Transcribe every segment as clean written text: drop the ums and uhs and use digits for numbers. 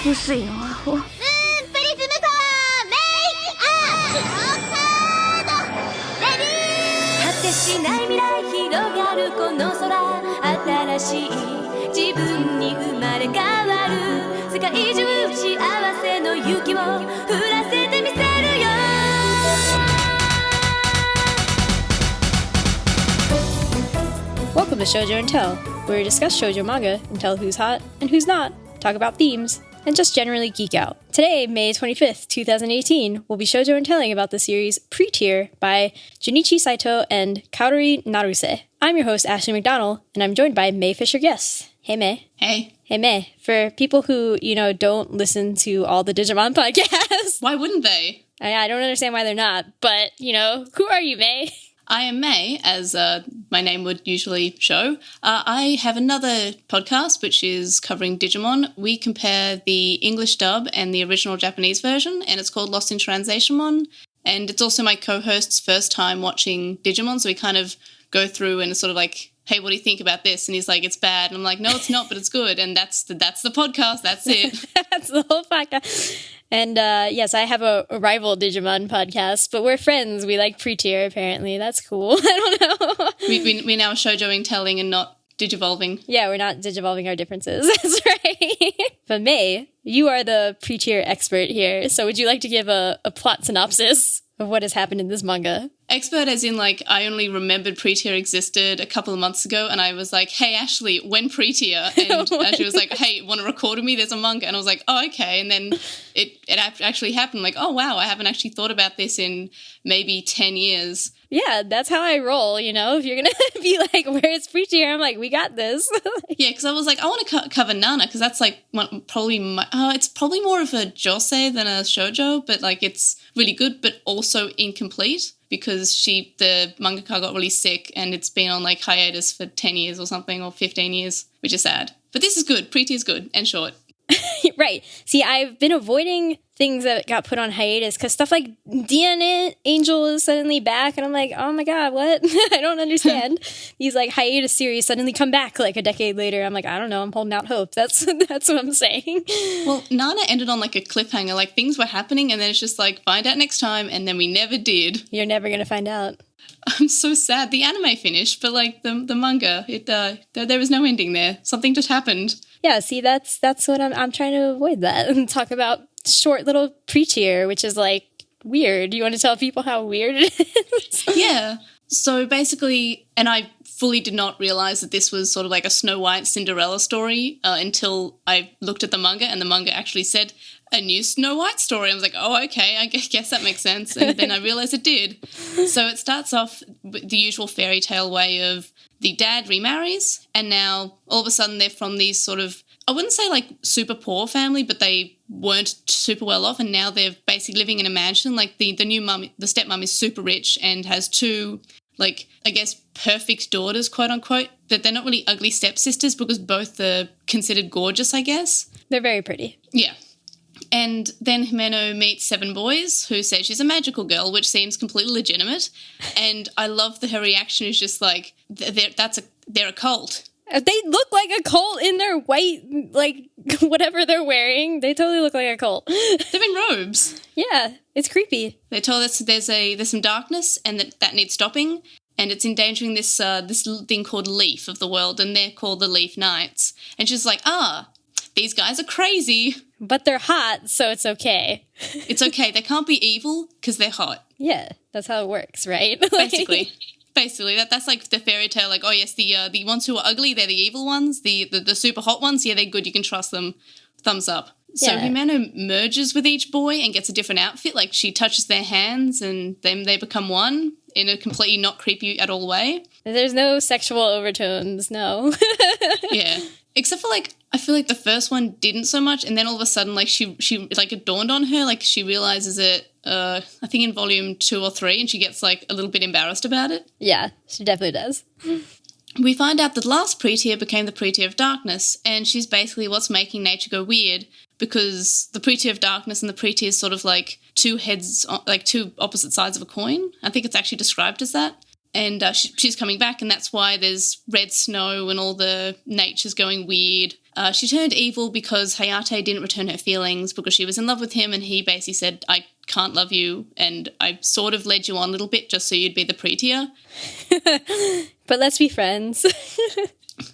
薄いのアホ。プリズムパワーメイクアップオーサードレディー。果てしない未来広がるこの空、新しい自分に生まれ変わる。世界中幸せの雪を降らせてみせるよ。Welcome to Shojo and Tell, where we discuss shoujo manga and tell who's hot and who's not, talk about themes, and just generally geek out. Today, May 25th, 2018, we'll be shoujo and telling about the series Pretear by Junichi Sato and Kaori Naruse. I'm your host, Ashley McDonald, and I'm joined by May Fisher Guest. Hey, May. Hey. Hey, May. For people who, don't listen to all the Digimon podcasts. Why wouldn't they? I don't understand why they're not, but, who are you, May? I am May, as my name would usually show. I have another podcast which is covering Digimon. We compare the English dub and the original Japanese version, and it's called Lost in Translationmon. And it's also my co-host's first time watching Digimon, so we kind of go through and sort of like, hey, what do you think about this? And he's like, it's bad. And I'm like, no, it's not, but it's good. And that's the podcast. That's it. That's the whole podcast. And yes, I have a rival Digimon podcast, but we're friends. We like Pretear, apparently. That's cool. I don't know. We now shoujoing telling and not digivolving. Yeah, we're not digivolving our differences. That's right. But May, you are the Pretear expert here. So would you like to give a plot synopsis of what has happened in this manga? Expert as in, like, I only remembered Pretear existed a couple of months ago, and I was like, hey, Ashley, when Pretear? And she was like, hey, want to record with me? There's a manga. And I was like, oh, okay. And then it actually happened. Like, oh, wow, I haven't actually thought about this in maybe 10 years. Yeah, that's how I roll, If you're going to be like, where's Pretear? I'm like, we got this. Yeah, because I was like, I want to cover Nana, because that's, like, it's probably more of a josei than a shoujo, but, like, it's really good, but also incomplete. Because the mangaka got really sick and it's been on like hiatus for 10 years or something, or 15 years, which is sad. But this is good. Pretear's good and short. Right. See, I've been avoiding things that got put on hiatus because stuff like DNA Angel is suddenly back, and I'm like, oh my god, what? I don't understand. These like hiatus series suddenly come back like a decade later. I'm like, I don't know. I'm holding out hope. That's what I'm saying. Well, Nana ended on like a cliffhanger. Like things were happening, and then it's just like find out next time, and then we never did. You're never gonna find out. I'm so sad. The anime finished, but like the manga, there was no ending there. Something just happened. Yeah, see, that's what I'm trying to avoid that and talk about short little Pretear, which is like weird. You want to tell people how weird it is? Yeah. So basically, and I fully did not realize that this was sort of like a Snow White Cinderella story until I looked at the manga, and the manga actually said a new Snow White story. I was like, oh, okay, I guess that makes sense. And then I realized it did. So it starts off with the usual fairy tale way of the dad remarries, and now all of a sudden they're from these sort of, I wouldn't say like super poor family, but they weren't super well off, and now they're basically living in a mansion. Like the new mum, the stepmom is super rich and has two, like, I guess, perfect daughters, quote unquote, but they're not really ugly stepsisters because both are considered gorgeous, I guess. They're very pretty. Yeah. And then Humano meets 7 boys who say she's a magical girl, which seems completely legitimate. And I love that her reaction is just like, they're a cult. They look like a cult in their white, like, whatever they're wearing. They totally look like a cult. They're in robes. Yeah, it's creepy. They told us there's some darkness and that needs stopping, and it's endangering this thing called Leaf of the world, and they're called the Leaf Knights. And she's like, these guys are crazy. But they're hot, so it's okay. It's okay. They can't be evil because they're hot. Yeah, that's how it works, right? Basically, that's like the fairy tale. Like, oh yes, the ones who are ugly, they're the evil ones. The super hot ones, yeah, they're good. You can trust them. Thumbs up. So Yeah. Humano merges with each boy and gets a different outfit. Like she touches their hands and then they become one in a completely not creepy at all way. There's no sexual overtones, no. Yeah. Except for, like, I feel like the first one didn't so much, and then all of a sudden, like, she like, it dawned on her, like, she realizes it, I think in volume 2 or 3, and she gets, like, a little bit embarrassed about it. Yeah, she definitely does. We find out that the last Pretear became the Pretear of Darkness, and she's basically what's making nature go weird, because the Pretear of Darkness and the Pretear is sort of like two opposite sides of a coin. I think it's actually described as that. And she's coming back, and that's why there's red snow and all the nature's going weird. She turned evil because Hayate didn't return her feelings because she was in love with him, and he basically said, I can't love you, and I sort of led you on a little bit just so you'd be the Pretear. But let's be friends.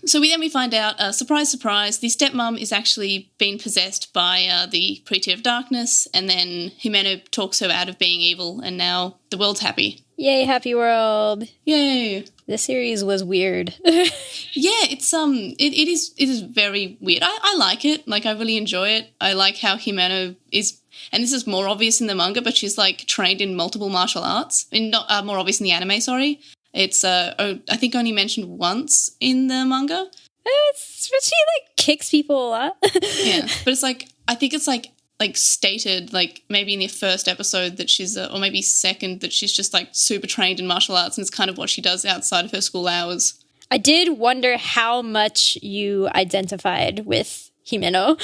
So we find out, surprise, surprise, the stepmom is actually being possessed by the Pretear of Darkness, and then Humano talks her out of being evil, and now the world's happy. Yay, happy world. Yay. This series was weird. Yeah, it is very weird. I like it. Like, I really enjoy it. I like how Humano is, and this is more obvious in the manga, but she's like trained in multiple martial arts. I mean, not more obvious in the anime, sorry. It's I think only mentioned once in the manga. But she like kicks people a lot. Yeah, but it's like, I think it's like stated, like maybe in the first episode that she's, or maybe second, that she's just like super trained in martial arts, and it's kind of what she does outside of her school hours. I did wonder how much you identified with Humano.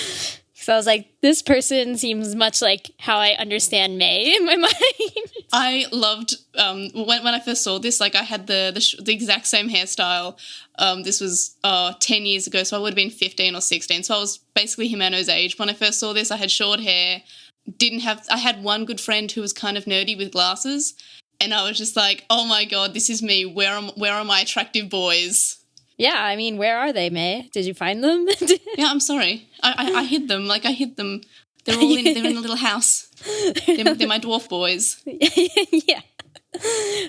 So I was like, this person seems much like how I understand May in my mind. I loved, when I first saw this, like I had the exact same hairstyle. This was 10 years ago, so I would have been 15 or 16. So I was basically Humano's age. When I first saw this, I had short hair, I had one good friend who was kind of nerdy with glasses, and I was just like, oh my God, this is me. Where are my attractive boys? Yeah, I mean, where are they, May? Did you find them? Yeah, I'm sorry. I hid them. Like, I hid them. They're in a little house. They're my dwarf boys. Yeah.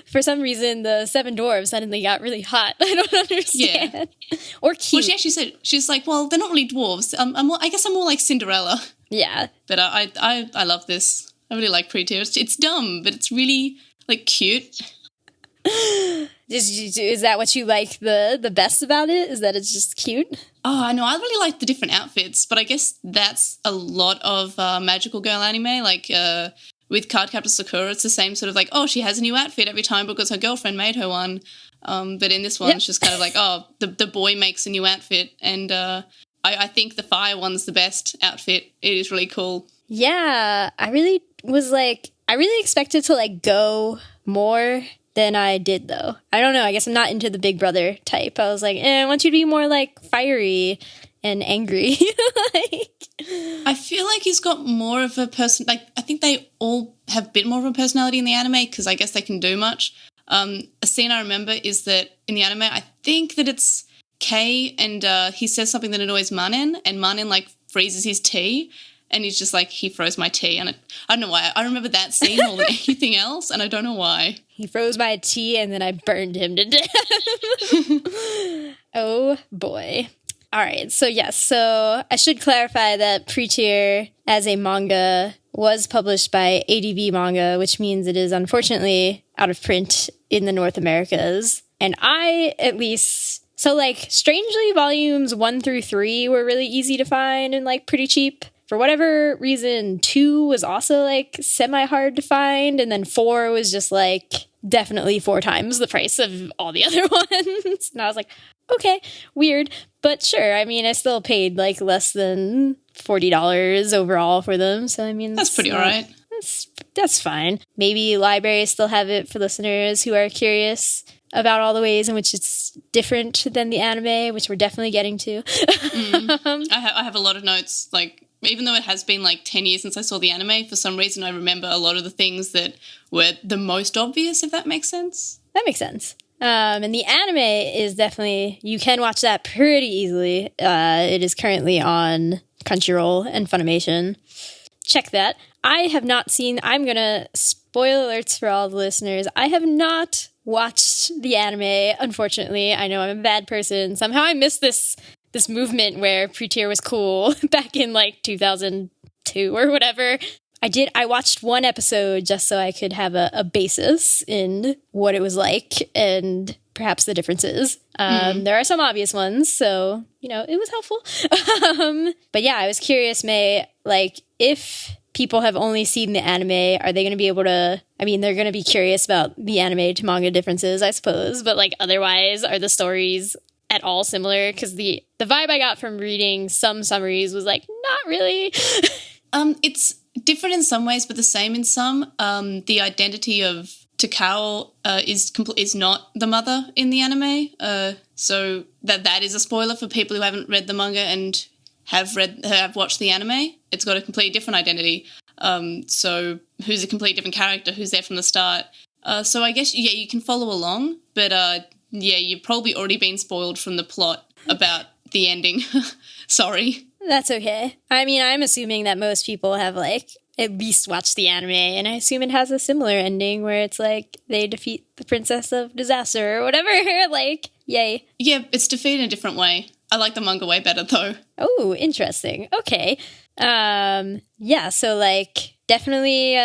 For some reason, the 7 dwarves suddenly got really hot. I don't understand. Yeah. Or cute. Well, she actually said, she's like, well, they're not really dwarves. I guess I'm more like Cinderella. Yeah. But I love this. I really like Pretear. It's dumb, but it's really, like, cute. Is that what you like the best about it? Is that it's just cute? Oh, I know. I really like the different outfits, but I guess that's a lot of magical girl anime. Like with Cardcaptor Sakura, it's the same sort of like, oh, she has a new outfit every time because her girlfriend made her one. But in this one, It's just kind of like, oh, the boy makes a new outfit. And I think the fire one's the best outfit. It is really cool. Yeah, I really expected to like go more than I did, though. I don't know. I guess I'm not into the Big Brother type. I was like, I want you to be more like fiery and angry. I feel like he's got more of a person. Like, I think they all have a bit more of a personality in the anime because I guess they can do much. A scene I remember is that in the anime, I think that it's Kei, and he says something that annoys Manan, and Manan like freezes his tea. And he's just like, he froze my tea. And I don't know why. I remember that scene more than anything else, and I don't know why. He froze my tea, and then I burned him to death. Oh, boy. All right. So, yes. So I should clarify that Pretear as a manga was published by ADV Manga, which means it is unfortunately out of print in the North Americas. And I, at least... So, like, strangely, volumes 1 through 3 were really easy to find and, like, pretty cheap. For whatever reason, 2 was also, like, semi-hard to find, and then 4 was just, like, definitely 4 times the price of all the other ones. And I was like, okay, weird, but sure. I mean, I still paid, like, less than $40 overall for them, so, I mean... That's pretty all right. That's fine. Maybe libraries still have it for listeners who are curious about all the ways in which it's different than the anime, which we're definitely getting to. I have a lot of notes, like... Even though it has been like 10 years since I saw the anime, for some reason I remember a lot of the things that were the most obvious, if that makes sense. That makes sense. And the anime is definitely, you can watch that pretty easily. It is currently on Crunchyroll and Funimation. Check that. I have not seen, I'm going to spoil alerts for all the listeners. I have not watched the anime, unfortunately. I know I'm a bad person. Somehow I missed this movement where Pretear was cool back in like 2002 or whatever. I watched one episode just so I could have a basis in what it was like and perhaps the differences. There are some obvious ones, so, it was helpful. But yeah, I was curious, May, like, if people have only seen the anime, are they going to be able to, they're going to be curious about the anime to manga differences, I suppose, but like otherwise, are the stories at all similar? Because the vibe I got from reading some summaries was like, not really. It's different in some ways, but the same in some. The identity of Takao is not the mother in the anime. So that is a spoiler for people who haven't read the manga and have watched the anime. It's got a completely different identity. So who's a completely different character, who's there from the start. So I guess, yeah, you can follow along, but yeah, you've probably already been spoiled from the plot about the ending. Sorry. That's okay. I mean, I'm assuming that most people have, like, at least watched the anime, and I assume it has a similar ending where it's like they defeat the Princess of Disaster or whatever. Like, yay. Yeah, it's defeated in a different way. I like the manga way better, though. Oh, interesting. Okay. Yeah, so, like, definitely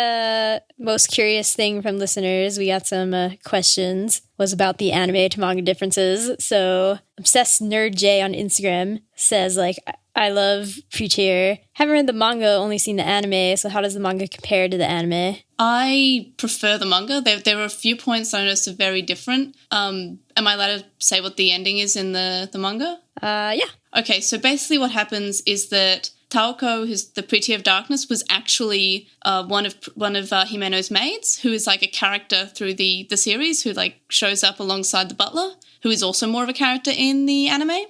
most curious thing from listeners, we got some questions, was about the anime to manga differences. So, Obsessed Nerd J on Instagram says, like, I love Pretear. Haven't read the manga, only seen the anime, so how does the manga compare to the anime? I prefer the manga. There are a few points I noticed are very different. Am I allowed to say what the ending is in the manga? Yeah. Okay, so basically what happens is that Taoko, who's the Pretear of Darkness, was actually one of Humano's maids, who is like a character through the series, who like shows up alongside the butler, who is also more of a character in the anime.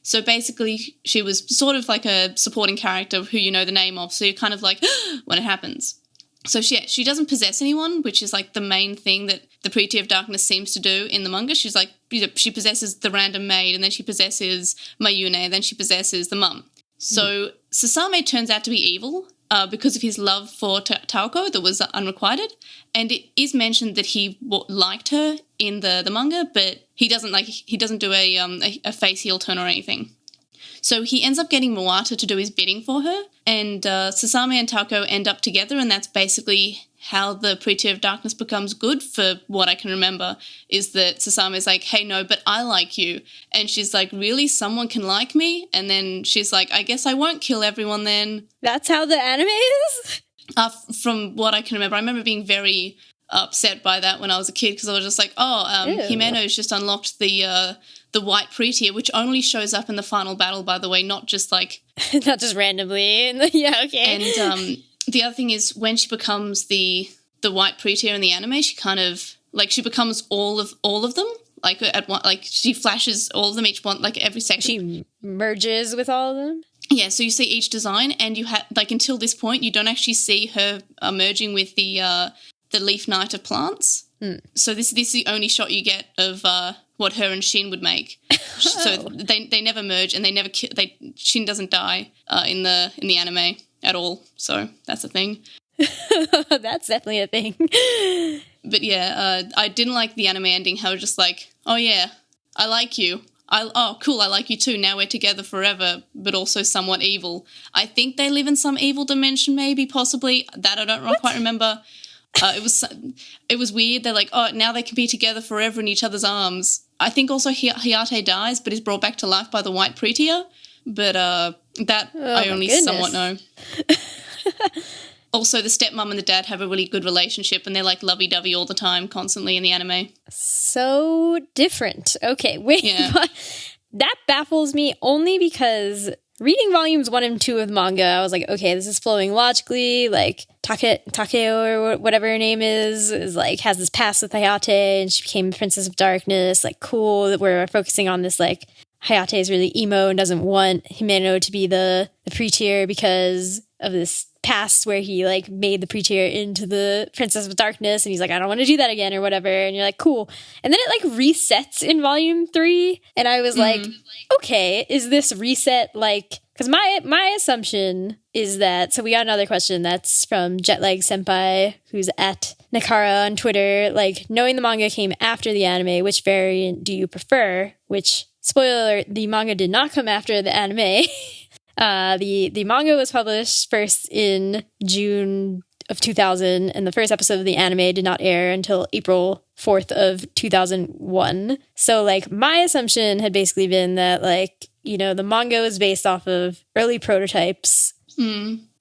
So basically, she was sort of like a supporting character who you know the name of, so you're kind of like, when it happens. So she doesn't possess anyone, which is like the main thing that the Pretear of Darkness seems to do in the manga. She's like, she possesses the random maid, and then she possesses Mayune, and then she possesses the mum. So Sasame turns out to be evil because of his love for Taoko that was unrequited, and it is mentioned that he liked her in the manga, but he doesn't do a face heel turn or anything. So he ends up getting Mawata to do his bidding for her, and Sasame and Taoko end up together, and that's basically how the Pretear of Darkness becomes good. For what I can remember is that Sasame is like, hey, no, but I like you. And she's like, really? Someone can like me? And then she's like, I guess I won't kill everyone then. That's how the anime is? From what I can remember, I remember being very upset by that when I was a kid, because I was just like, Humano's just unlocked the white Pretear, which only shows up in the final battle, by the way, not just like... not just randomly. Yeah, okay. And the other thing is, when she becomes the white Pretear in the anime, she kind of, like, she becomes all of them. Like, at one, like, she flashes all of them, each one, like, every second. She merges with all of them? Yeah, so you see each design, and you have, like, until this point, you don't actually see her merging with the Leaf Knight of Plants. So this is the only shot you get of what her and Shin would make. So they never merge, and Shin doesn't die in the anime at all. So that's a thing. That's definitely a thing. But yeah, I didn't like the anime ending. How it was just like, oh yeah, I like you. Oh, cool, I like you too. Now we're together forever, but also somewhat evil. I think they live in some evil dimension, maybe, possibly. That I don't quite remember. It was weird. They're like, oh, now they can be together forever in each other's arms. I think also Hayate dies, but is brought back to life by the white Pretear. But I only somewhat know. Also, the stepmom and the dad have a really good relationship, and they're like lovey-dovey all the time, constantly in the anime. So different. Okay, wait. Yeah. That baffles me only because reading volumes 1 and 2 of manga, I was like, okay, this is flowing logically. Like, Takeo or whatever her name is like, has this past with Hayate, and she became Princess of Darkness. Like, cool that we're focusing on this, like, Hayate is really emo and doesn't want Humano to be the Pretear because of this past where he, like, made the Pretear into the Princess of Darkness, and he's like, I don't want to do that again or whatever, and you're like, cool. And then it, like, resets in volume 3, and I was like, okay, is this reset, like, because my assumption is that, so we got another question that's from Jetlag Senpai, who's at Nakara on Twitter, like, knowing the manga came after the anime, which variant do you prefer? Which, spoiler alert, the manga did not come after the anime. The manga was published first in June of 2000, and the first episode of the anime did not air until April 4th of 2001. So, like, my assumption had basically been that, like, you know, the manga was based off of early prototypes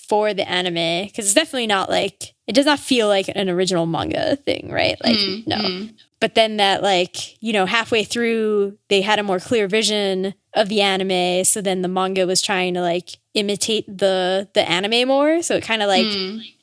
for the anime, because it's definitely not, like, it does not feel like an original manga thing, right? Like, no. But then that, like, you know, halfway through, they had a more clear vision of the anime, so then the manga was trying to, like, imitate the anime more, so it kind of, like,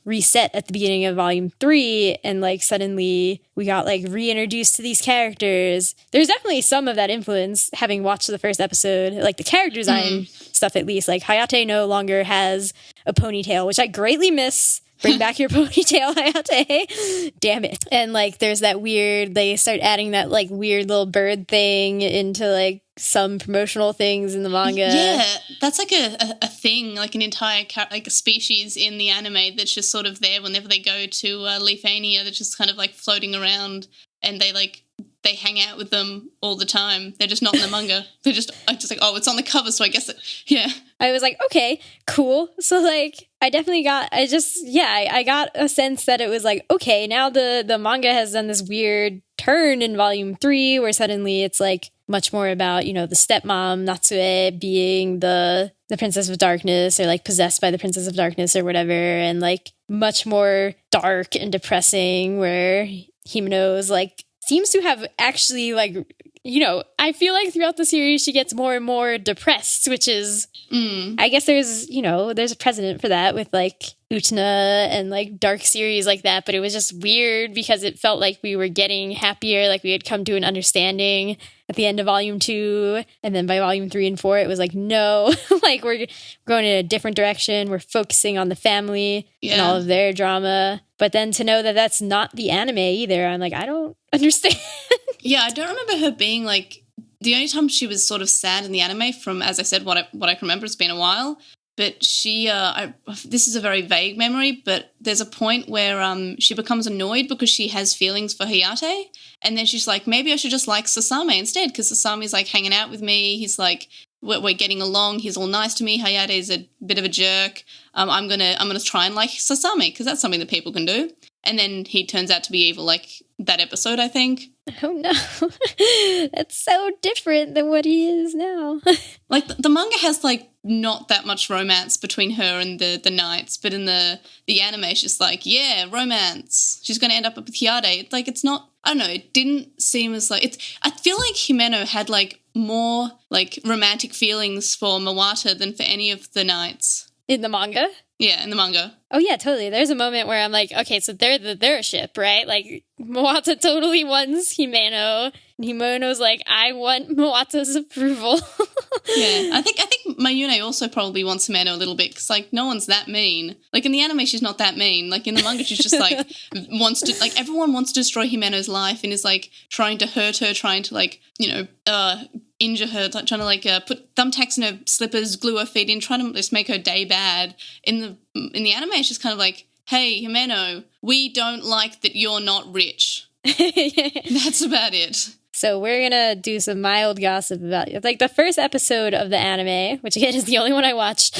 reset at the beginning of volume 3, and like suddenly we got like reintroduced to these characters. There's definitely some of that influence having watched the first episode, like the character design stuff at least. Like Hayate no longer has a ponytail, which I greatly miss. Bring back your ponytail, Hayate. Damn it. And like there's that weird, they start adding that like weird little bird thing into like some promotional things in the manga. Yeah, that's like a thing, like an entire like a species in the anime that's just sort of there whenever they go to Leafania. They're just kind of like floating around, and they hang out with them all the time. They're just not in the manga. They're just like, oh, it's on the cover, so I guess yeah. I was like, okay, cool. So like I definitely got I got a sense that it was like, okay, now the manga has done this weird turn in volume 3 where suddenly it's like much more about, you know, the stepmom Natsue being the Princess of Darkness, or like possessed by the Princess of Darkness or whatever, and like much more dark and depressing, where Himeno's like seems to have actually like, you know, I feel like throughout the series she gets more and more depressed, which is I guess there's a precedent for that with like Utena and like dark series like that, but it was just weird because it felt like we were getting happier, like we had come to an understanding at the end of volume 2, and then by volume 3 and 4 it was like, no, like we're going in a different direction, we're focusing on the family and all of their drama. But then to know that that's not the anime either, I'm like, I don't understand. Yeah, I don't remember her being like, the only time she was sort of sad in the anime, from, as I said, what I can remember, it's been a while, but she, this is a very vague memory, but there's a point where she becomes annoyed because she has feelings for Hayate, and then she's like, maybe I should just like Sasame instead, because Sasame's like hanging out with me, he's like, we're getting along, he's all nice to me, Hayate's a bit of a jerk, I'm gonna try and like Sasame, because that's something that people can do. And then he turns out to be evil, like that episode, I think. Oh no, that's so different than what he is now. Like the manga has like not that much romance between her and the knights, but in the anime it's just like, yeah, romance. She's going to end up with Hayate. It's like, it's not, I don't know, it didn't seem as like, I feel like Humano had like more like romantic feelings for Mawata than for any of the knights. In the manga? Yeah, in the manga. Oh yeah, totally. There's a moment where I'm like, okay, so they're a ship, right? Like Mawata totally wants Humano, and Himano's like, I want Mawata's approval. Yeah, I think Mayune also probably wants Humano a little bit, because like no one's that mean. Like in the anime, she's not that mean. Like in the manga, she's just like wants to, like everyone wants to destroy Humano's life and is like trying to hurt her, trying to like, you know, injure her, like trying to like put thumbtacks in her slippers, glue her feet in, trying to just make her day bad. In the anime, it's just kind of like, hey, Humano, we don't like that you're not rich. That's about it. So we're gonna do some mild gossip about it. Like the first episode of the anime, which again is the only one I watched,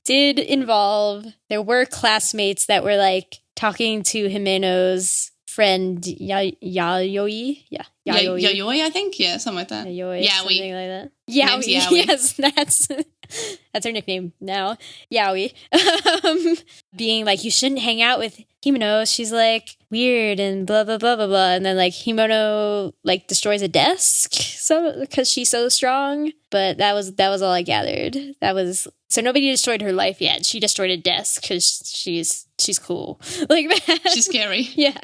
did involve, there were classmates that were like talking to Himeno's friend Yayoi. Yeah. Yayoi, I think. Yeah, something like that. Yayoi, something like that. Yaoi. Yes, that's her nickname now. Yaoi. Being like, you shouldn't hang out with Himeno. She's like weird and blah blah blah blah blah. And then like Himeno like destroys a desk, so because she's so strong. But that was all I gathered. So nobody destroyed her life yet. She destroyed a desk because she's cool. Like she's scary. Yeah.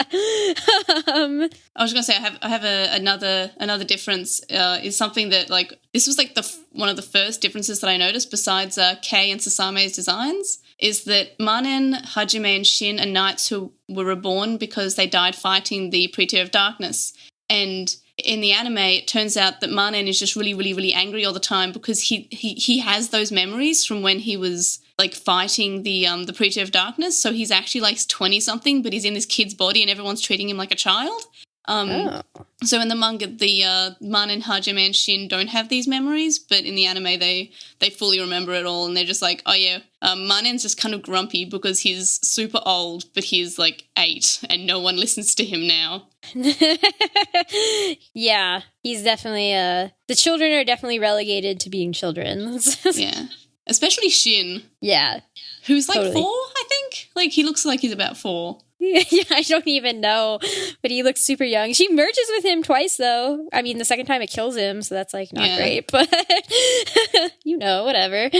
I was gonna say I have another difference. Is something that like this was like one of the first differences that I noticed besides Kei and Sasame's designs, is that Manan, Hajime, and Shin are knights who were reborn because they died fighting the Pretear of Darkness. And in the anime, it turns out that Manan is just really, really, really angry all the time because he has those memories from when he was like fighting the Pretear of Darkness. So he's actually like 20-something, but he's in this kid's body and everyone's treating him like a child. So in the manga, the Manan, Hajime, and Shin don't have these memories, but in the anime, they fully remember it all, and they're just like, oh yeah, Manan's just kind of grumpy because he's super old, but he's like 8, and no one listens to him now. Yeah, he's definitely the children are definitely relegated to being children. Yeah, especially Shin. Yeah, who's like totally. 4, I think. Like he looks like he's about 4. Yeah, I don't even know, but he looks super young. She merges with him twice, though. I mean, the second time it kills him, so that's, like, not great, but, whatever.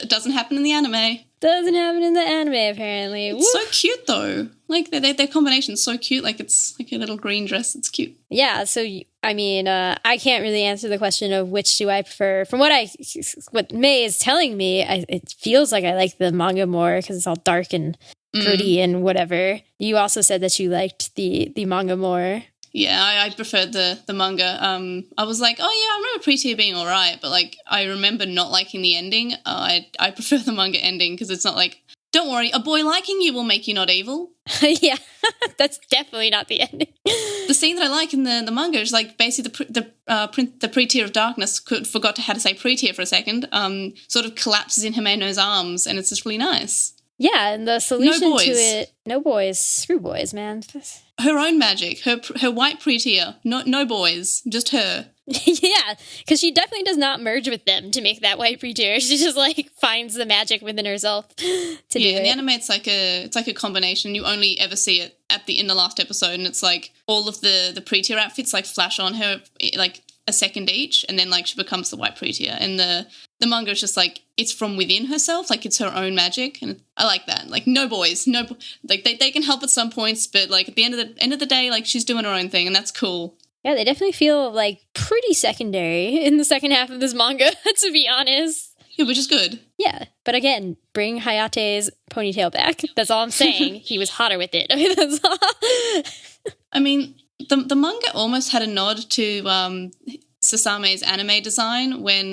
Doesn't happen in the anime. Doesn't happen in the anime, apparently. It's so cute, though. Like, their combination's so cute. Like, it's like a little green dress. It's cute. Yeah, so, I mean, I can't really answer the question of which do I prefer. From what May is telling me, it feels like I like the manga more because it's all dark and pretty and whatever. You also said that you liked the manga more. Yeah, I preferred the manga. I was like, oh yeah, I remember Pretear being all right, but like I remember not liking the ending. I prefer the manga ending because it's not like, don't worry, a boy liking you will make you not evil. Yeah, that's definitely not the ending. The scene that I like in the manga is like basically the Pretear of Darkness, forgot how to say Pretear for a second, sort of collapses in Humano's arms, and it's just really nice. Yeah, and the solution to it, no boys, screw boys, man. Her own magic, her white Pretear, no boys, just her. Yeah, because she definitely does not merge with them to make that white Pretear. She just like finds the magic within herself to do it. Yeah, in the anime it's like a combination. You only ever see it in the last episode, and it's like all of the Pretear outfits like flash on her like a second each, and then like she becomes the white Pretear. And the manga is just like it's from within herself, like it's her own magic, and I like that. Like no boys, like they can help at some points, but like at the end of the day, like she's doing her own thing, and that's cool. Yeah, they definitely feel like pretty secondary in the second half of this manga, to be honest. Yeah, which is good. Yeah, but again, bring Hayate's ponytail back. That's all I'm saying. He was hotter with it. That's all. I mean, the manga almost had a nod to Sasame's anime design when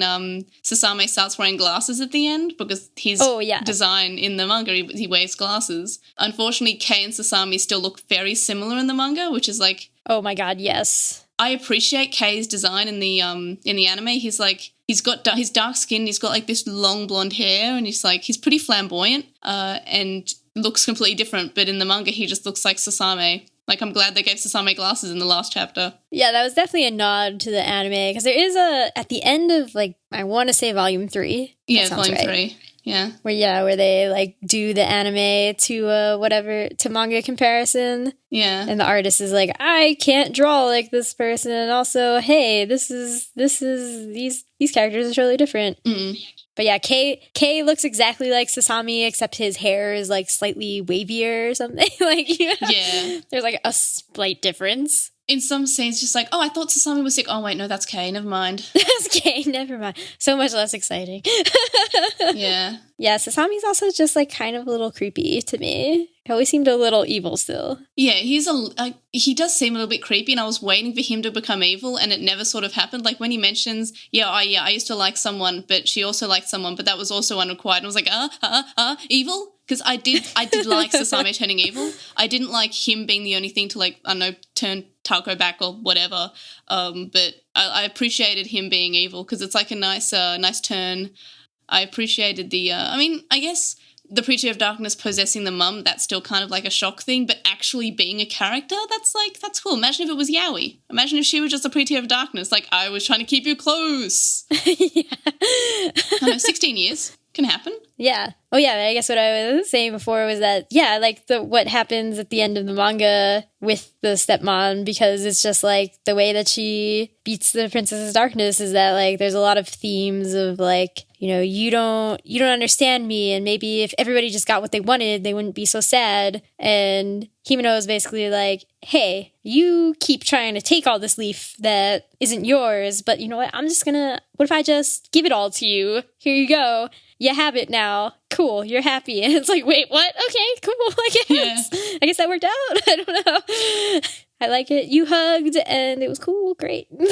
Sasame starts wearing glasses at the end, because his design in the manga, he wears glasses. Unfortunately, Kei and Sasame still look very similar in the manga, which is like... Oh my god, yes. I appreciate Kei's design in the anime. He's like, he's got his dark skin, he's got like this long blonde hair, and he's pretty flamboyant and looks completely different, but in the manga he just looks like Sasame. Like, I'm glad they gave Sasame glasses in the last chapter. Yeah, that was definitely a nod to the anime, because there is at the end of, like, I want to say Volume 3. Yeah, Volume 3, yeah. Where they, like, do the anime to manga comparison. Yeah. And the artist is like, I can't draw like this person, and also, hey, these characters are totally different. Mm. But yeah, Kei looks exactly like Sasami, except his hair is like slightly wavier or something. Like, yeah, there's like a slight difference. In some scenes, just like, oh, I thought Sasami was sick. Oh, wait, no, that's Kei. Never mind. That's Kei. Never mind. So much less exciting. Yeah. Yeah, Sasami's also just like kind of a little creepy to me. He always seemed a little evil still. Yeah, he does seem a little bit creepy, and I was waiting for him to become evil, and it never sort of happened. Like when he mentions, I used to like someone, but she also liked someone, but that was also unrequired. And I was like, evil? Because I did like Sasame turning evil. I didn't like him being the only thing to, like, I don't know, turn Taco back or whatever. But I appreciated him being evil because it's like a nice turn. I appreciated I guess the Pretear of Darkness possessing the mum, that's still kind of like a shock thing, but actually being a character, that's cool. Imagine if it was Yaoi. Imagine if she was just a Pretear of Darkness, like, I was trying to keep you close. Yeah. I know, 16 years. Can happen. Yeah. Oh, yeah. I guess what I was saying before was that, yeah, like what happens at the end of the manga with the stepmom, because it's just like the way that she beats the Princess's Darkness is that like there's a lot of themes of like, you know, you don't understand me, and maybe if everybody just got what they wanted, they wouldn't be so sad. And Humano is basically like, hey, you keep trying to take all this leaf that isn't yours, but you know what? What if I just give it all to you? Here you go. You have it now. Cool. You're happy. And it's like, wait, what? Okay, cool. I guess that worked out. I don't know. I like it. You hugged and it was cool. Great. and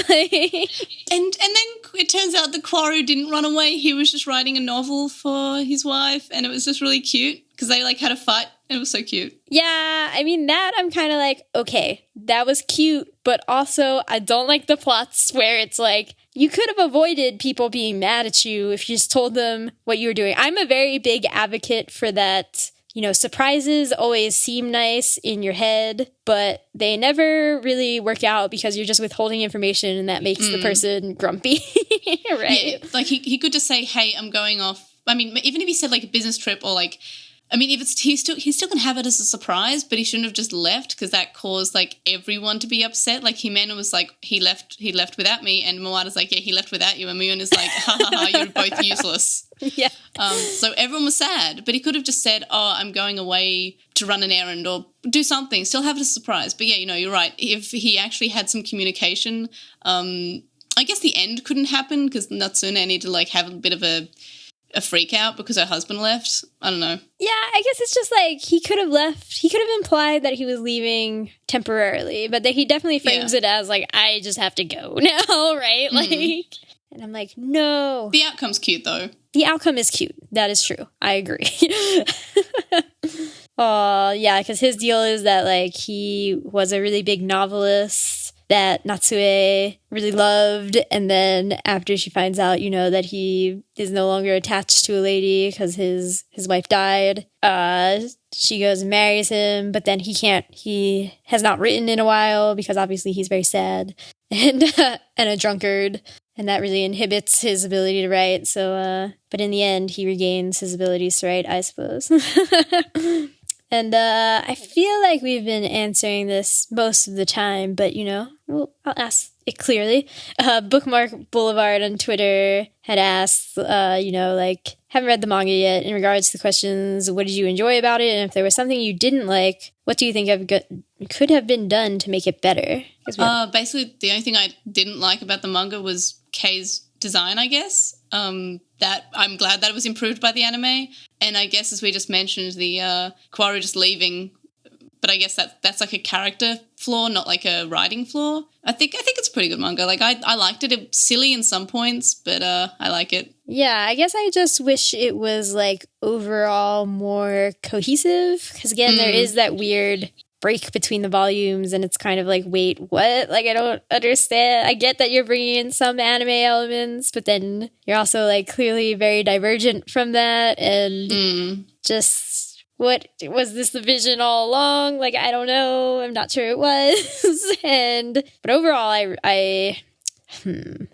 then it turns out the Kaori didn't run away. He was just writing a novel for his wife, and it was just really cute because they like had a fight. It was so cute. Yeah, I mean, that I'm kind of like, okay, that was cute, but also I don't like the plots where it's like, you could have avoided people being mad at you if you just told them what you were doing. I'm a very big advocate for that. You know, surprises always seem nice in your head, but they never really work out because you're just withholding information, and that makes the person grumpy, right? Yeah, like he could just say, hey, I'm going off. I mean, even if he said like a business trip or like I mean, if it's he still can have it as a surprise, but he shouldn't have just left because that caused like everyone to be upset. Like Humano was like, he left without me, and Moana's like, yeah, he left without you, and Miona's like, ha ha ha, you're both useless. Yeah. So everyone was sad, but he could have just said, oh, I'm going away to run an errand or do something. Still have it as a surprise. But yeah, you're right. If he actually had some communication, I guess the end couldn't happen because Natsume needed to like have a bit of a freak out because her husband left. I don't know. Yeah, I guess it's just like he could have left. He could have implied that he was leaving temporarily, but he definitely frames it as like, I just have to go now, right? Like, and I'm like, no. The outcome's cute though. The outcome is cute. That is true. I agree. Yeah, because his deal is that like he was a really big novelist that Natsume really loved, and then after she finds out, that he is no longer attached to a lady because his wife died, she goes and marries him, but then he has not written in a while because obviously he's very sad and a drunkard, and that really inhibits his ability to write. So, but in the end, he regains his abilities to write, I suppose. And I feel like we've been answering this most of the time, but, I'll ask it clearly. Bookmark Boulevard on Twitter had asked, haven't read the manga yet, in regards to the questions, what did you enjoy about it? And if there was something you didn't like, what do you think could have been done to make it better? Basically, the only thing I didn't like about the manga was Kei's design, I guess. That I'm glad that it was improved by the anime. And I guess, as we just mentioned, the Kaori just leaving, but I guess that's like a character flaw, not like a writing flaw. I think it's a pretty good manga. Like I liked it. It's silly in some points, but I like it. Yeah, I guess I just wish it was like overall more cohesive, because again, there is that weird break between the volumes, and it's kind of like, wait, what? Like, I don't understand. I get that you're bringing in some anime elements, but then you're also like clearly very divergent from that, and just, what was this the vision all along? Like, I don't know. I'm not sure it was. But overall, I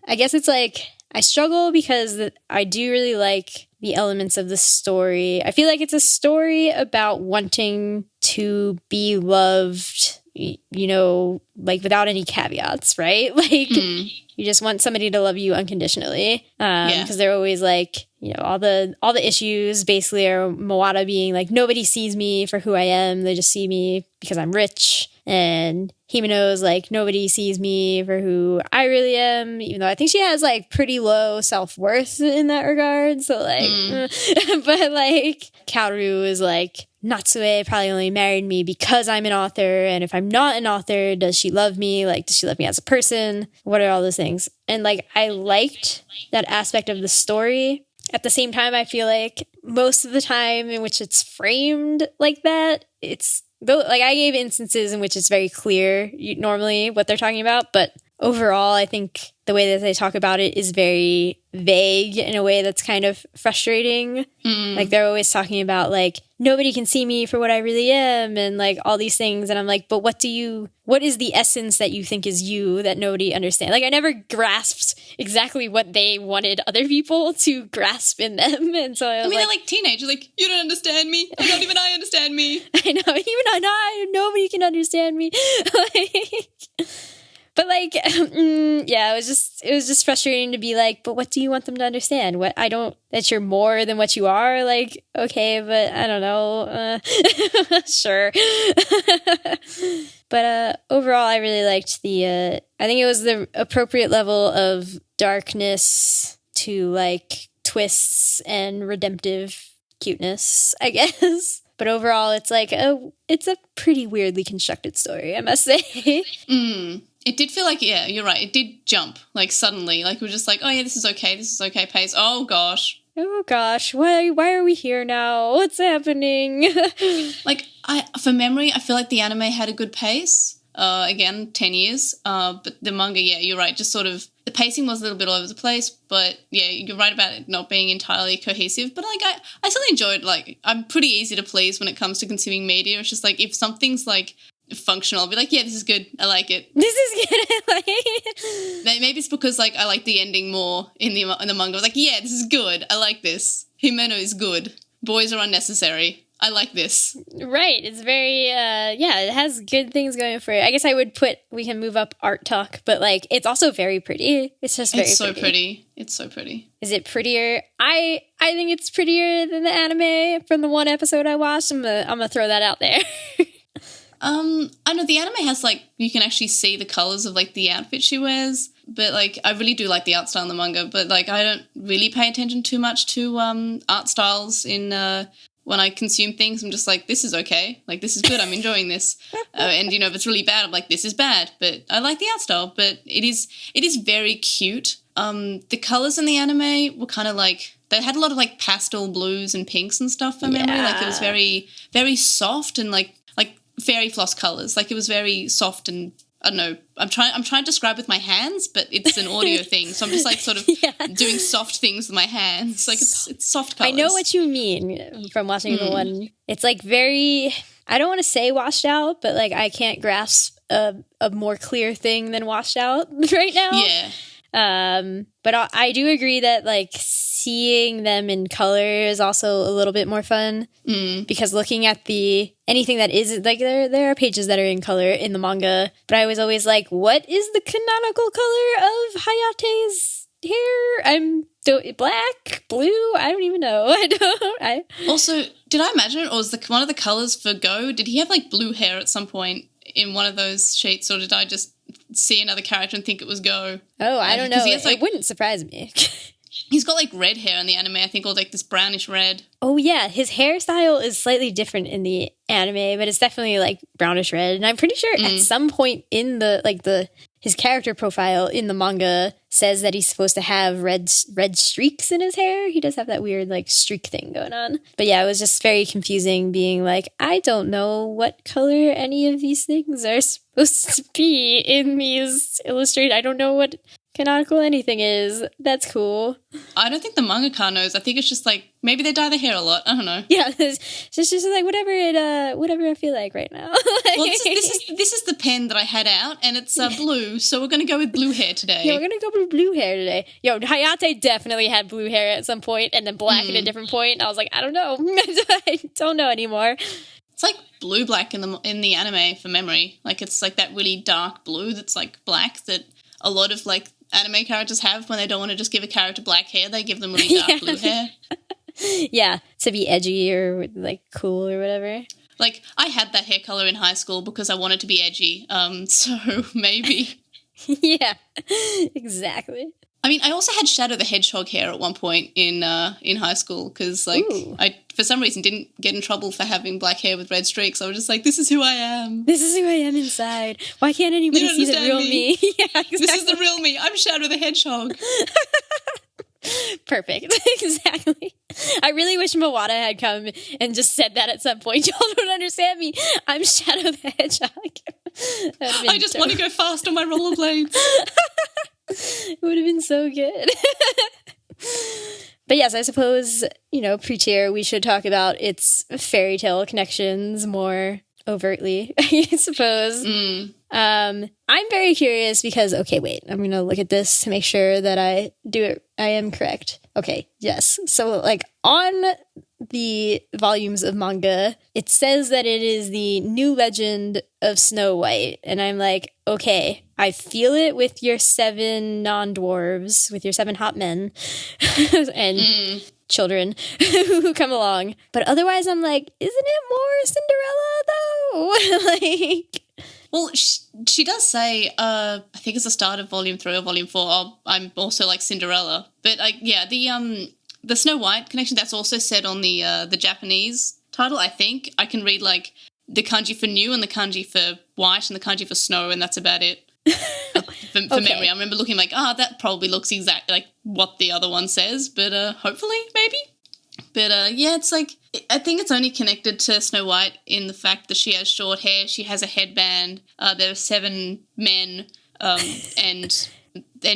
guess it's like, I struggle because I do really like the elements of the story. I feel like it's a story about wanting to be loved, like without any caveats, right? Like, you just want somebody to love you unconditionally. Because they're always like, all the issues basically are Moana being like, nobody sees me for who I am. They just see me because I'm rich. And Himeno's like, nobody sees me for who I really am, even though I think she has like pretty low self-worth in that regard. So like, but like Kaoru is like, Natsume probably only married me because I'm an author. And if I'm not an author, does she love me? Like, does she love me as a person? What are all those things? And like, I liked that aspect of the story. At the same time, I feel like most of the time in which it's framed like that, like, I gave instances in which it's very clear normally what they're talking about, but overall, I think the way that they talk about it is very vague in a way that's kind of frustrating. Like, they're always talking about, like, nobody can see me for what I really am, and, like, all these things, and I'm like, but what is the essence that you think is you that nobody understands? Like, I never grasped exactly what they wanted other people to grasp in them, and so I mean, they're like teenagers, like, you don't understand me, not even I understand me. I know, even I, nobody can understand me. But like, yeah, it was just frustrating to be like, but what do you want them to understand? That you're more than what you are? Like, okay, but I don't know. Sure. But overall, I really liked I think it was the appropriate level of darkness to like twists and redemptive cuteness, I guess. But overall, it's like, it's a pretty weirdly constructed story, I must say. It did feel like, yeah, you're right. It did jump, like, suddenly. Like, we're just like, oh, yeah, this is okay pace. Oh, gosh. Oh, gosh. Why are we here now? What's happening? Like, for memory, I feel like the anime had a good pace. Again, 10 years. But the manga, yeah, you're right. Just sort of, the pacing was a little bit all over the place. But, yeah, you're right about it not being entirely cohesive. But, like, I still enjoyed, like, I'm pretty easy to please when it comes to consuming media. It's just, like, if something's, like, functional, I'll be like, yeah, this is good, I like it. This is good, I like it. Maybe it's because like I like the ending more in the manga. I was like, yeah, this is good, I like this. Humano is good. Boys are unnecessary. I like this. Right. It's very, it has good things going for it. I guess we can move up art talk, but like, it's also very pretty. It's just very pretty. It's so pretty. Is it prettier? I think it's prettier than the anime from the one episode I watched. I'm gonna throw that out there. I know the anime has like, you can actually see the colors of like the outfit she wears, but like, I really do like the art style in the manga, but like, I don't really pay attention too much to art styles in, when I consume things. I'm just like, this is okay. Like, this is good. I'm enjoying this. And, if it's really bad, I'm like, this is bad. But I like the art style. But it is very cute. The colors in the anime were kind of like, they had a lot of like pastel blues and pinks and stuff from memory. Like, it was very, very soft and like fairy floss colors. Like, it was very soft and, I don't know. I'm trying to describe with my hands, but it's an audio thing. So I'm just like sort of doing soft things with my hands. Like it's soft colors. I know what you mean from watching the one. It's like very, I don't want to say washed out, but like I can't grasp a more clear thing than washed out right now. Yeah. But I do agree that like seeing them in color is also a little bit more fun because looking at anything that is like there are pages that are in color in the manga, but I was always like, what is the canonical color of Hayate's hair? Black, blue, I don't even know. Also, did I imagine it, or was one of the colors for Go? Did he have like blue hair at some point in one of those sheets, or did I just see another character and think it was Go? Oh, I don't know. It wouldn't surprise me. He's got like red hair in the anime, I think, or like this brownish red. Oh yeah, his hairstyle is slightly different in the anime, but it's definitely like brownish red. And I'm pretty sure at some point in his character profile in the manga says that he's supposed to have red streaks in his hair. He does have that weird like streak thing going on. But yeah, it was just very confusing being like, I don't know what color any of these things are supposed to be in these illustrated. I don't know what canonical anything is. That's cool. I don't think the mangaka knows. I think it's just like, maybe they dye their hair a lot. I don't know. Yeah, it's just like whatever I feel like right now. Well, this is the pen that I had out, and it's blue, so we're going to go with blue hair today. Yeah, we're going to go with blue hair today. Yo, Hayate definitely had blue hair at some point, and then black at a different point, and I was like, I don't know. I don't know anymore. It's like blue-black in the anime from memory. Like, it's like that really dark blue that's like black that a lot of like anime characters have when they don't want to just give a character black hair. They give them really dark blue hair. Yeah, to be edgy or like cool or whatever. Like, I had that hair color in high school because I wanted to be edgy. So maybe. Yeah, exactly. I mean, I also had Shadow the Hedgehog hair at one point in high school because, like, I for some reason didn't get in trouble for having black hair with red streaks. I was just like, this is who I am. This is who I am inside. Why can't anybody see the real me? Yeah, exactly. This is the real me. I'm Shadow the Hedgehog. Perfect. Exactly. I really wish Mawada had come and just said that at some point. Y'all don't understand me. I'm Shadow the Hedgehog. I just want to go fast on my rollerblades. It would have been so good. But yes, I suppose, Pretear, we should talk about its fairy tale connections more overtly, I suppose. I'm very curious because, okay, wait, I'm going to look at this to make sure that I am correct. Okay, yes. So, like, on the volumes of manga, it says that it is the new legend of Snow White. And I'm like, okay, I feel it with your 7 non-dwarves, with your 7 hot men and children who come along. But otherwise, I'm like, isn't it more Cinderella, though? Like... Well, she does say, I think it's the start of Volume 3 or Volume 4, I'm also like Cinderella. But, the Snow White connection, that's also said on the Japanese title, I think. I can read, like, the kanji for new and the kanji for white and the kanji for snow, and that's about it. For memory. I remember looking like, that probably looks exactly like what the other one says, but hopefully, maybe. But, it's like, I think it's only connected to Snow White in the fact that she has short hair, she has a headband, there are 7 men, and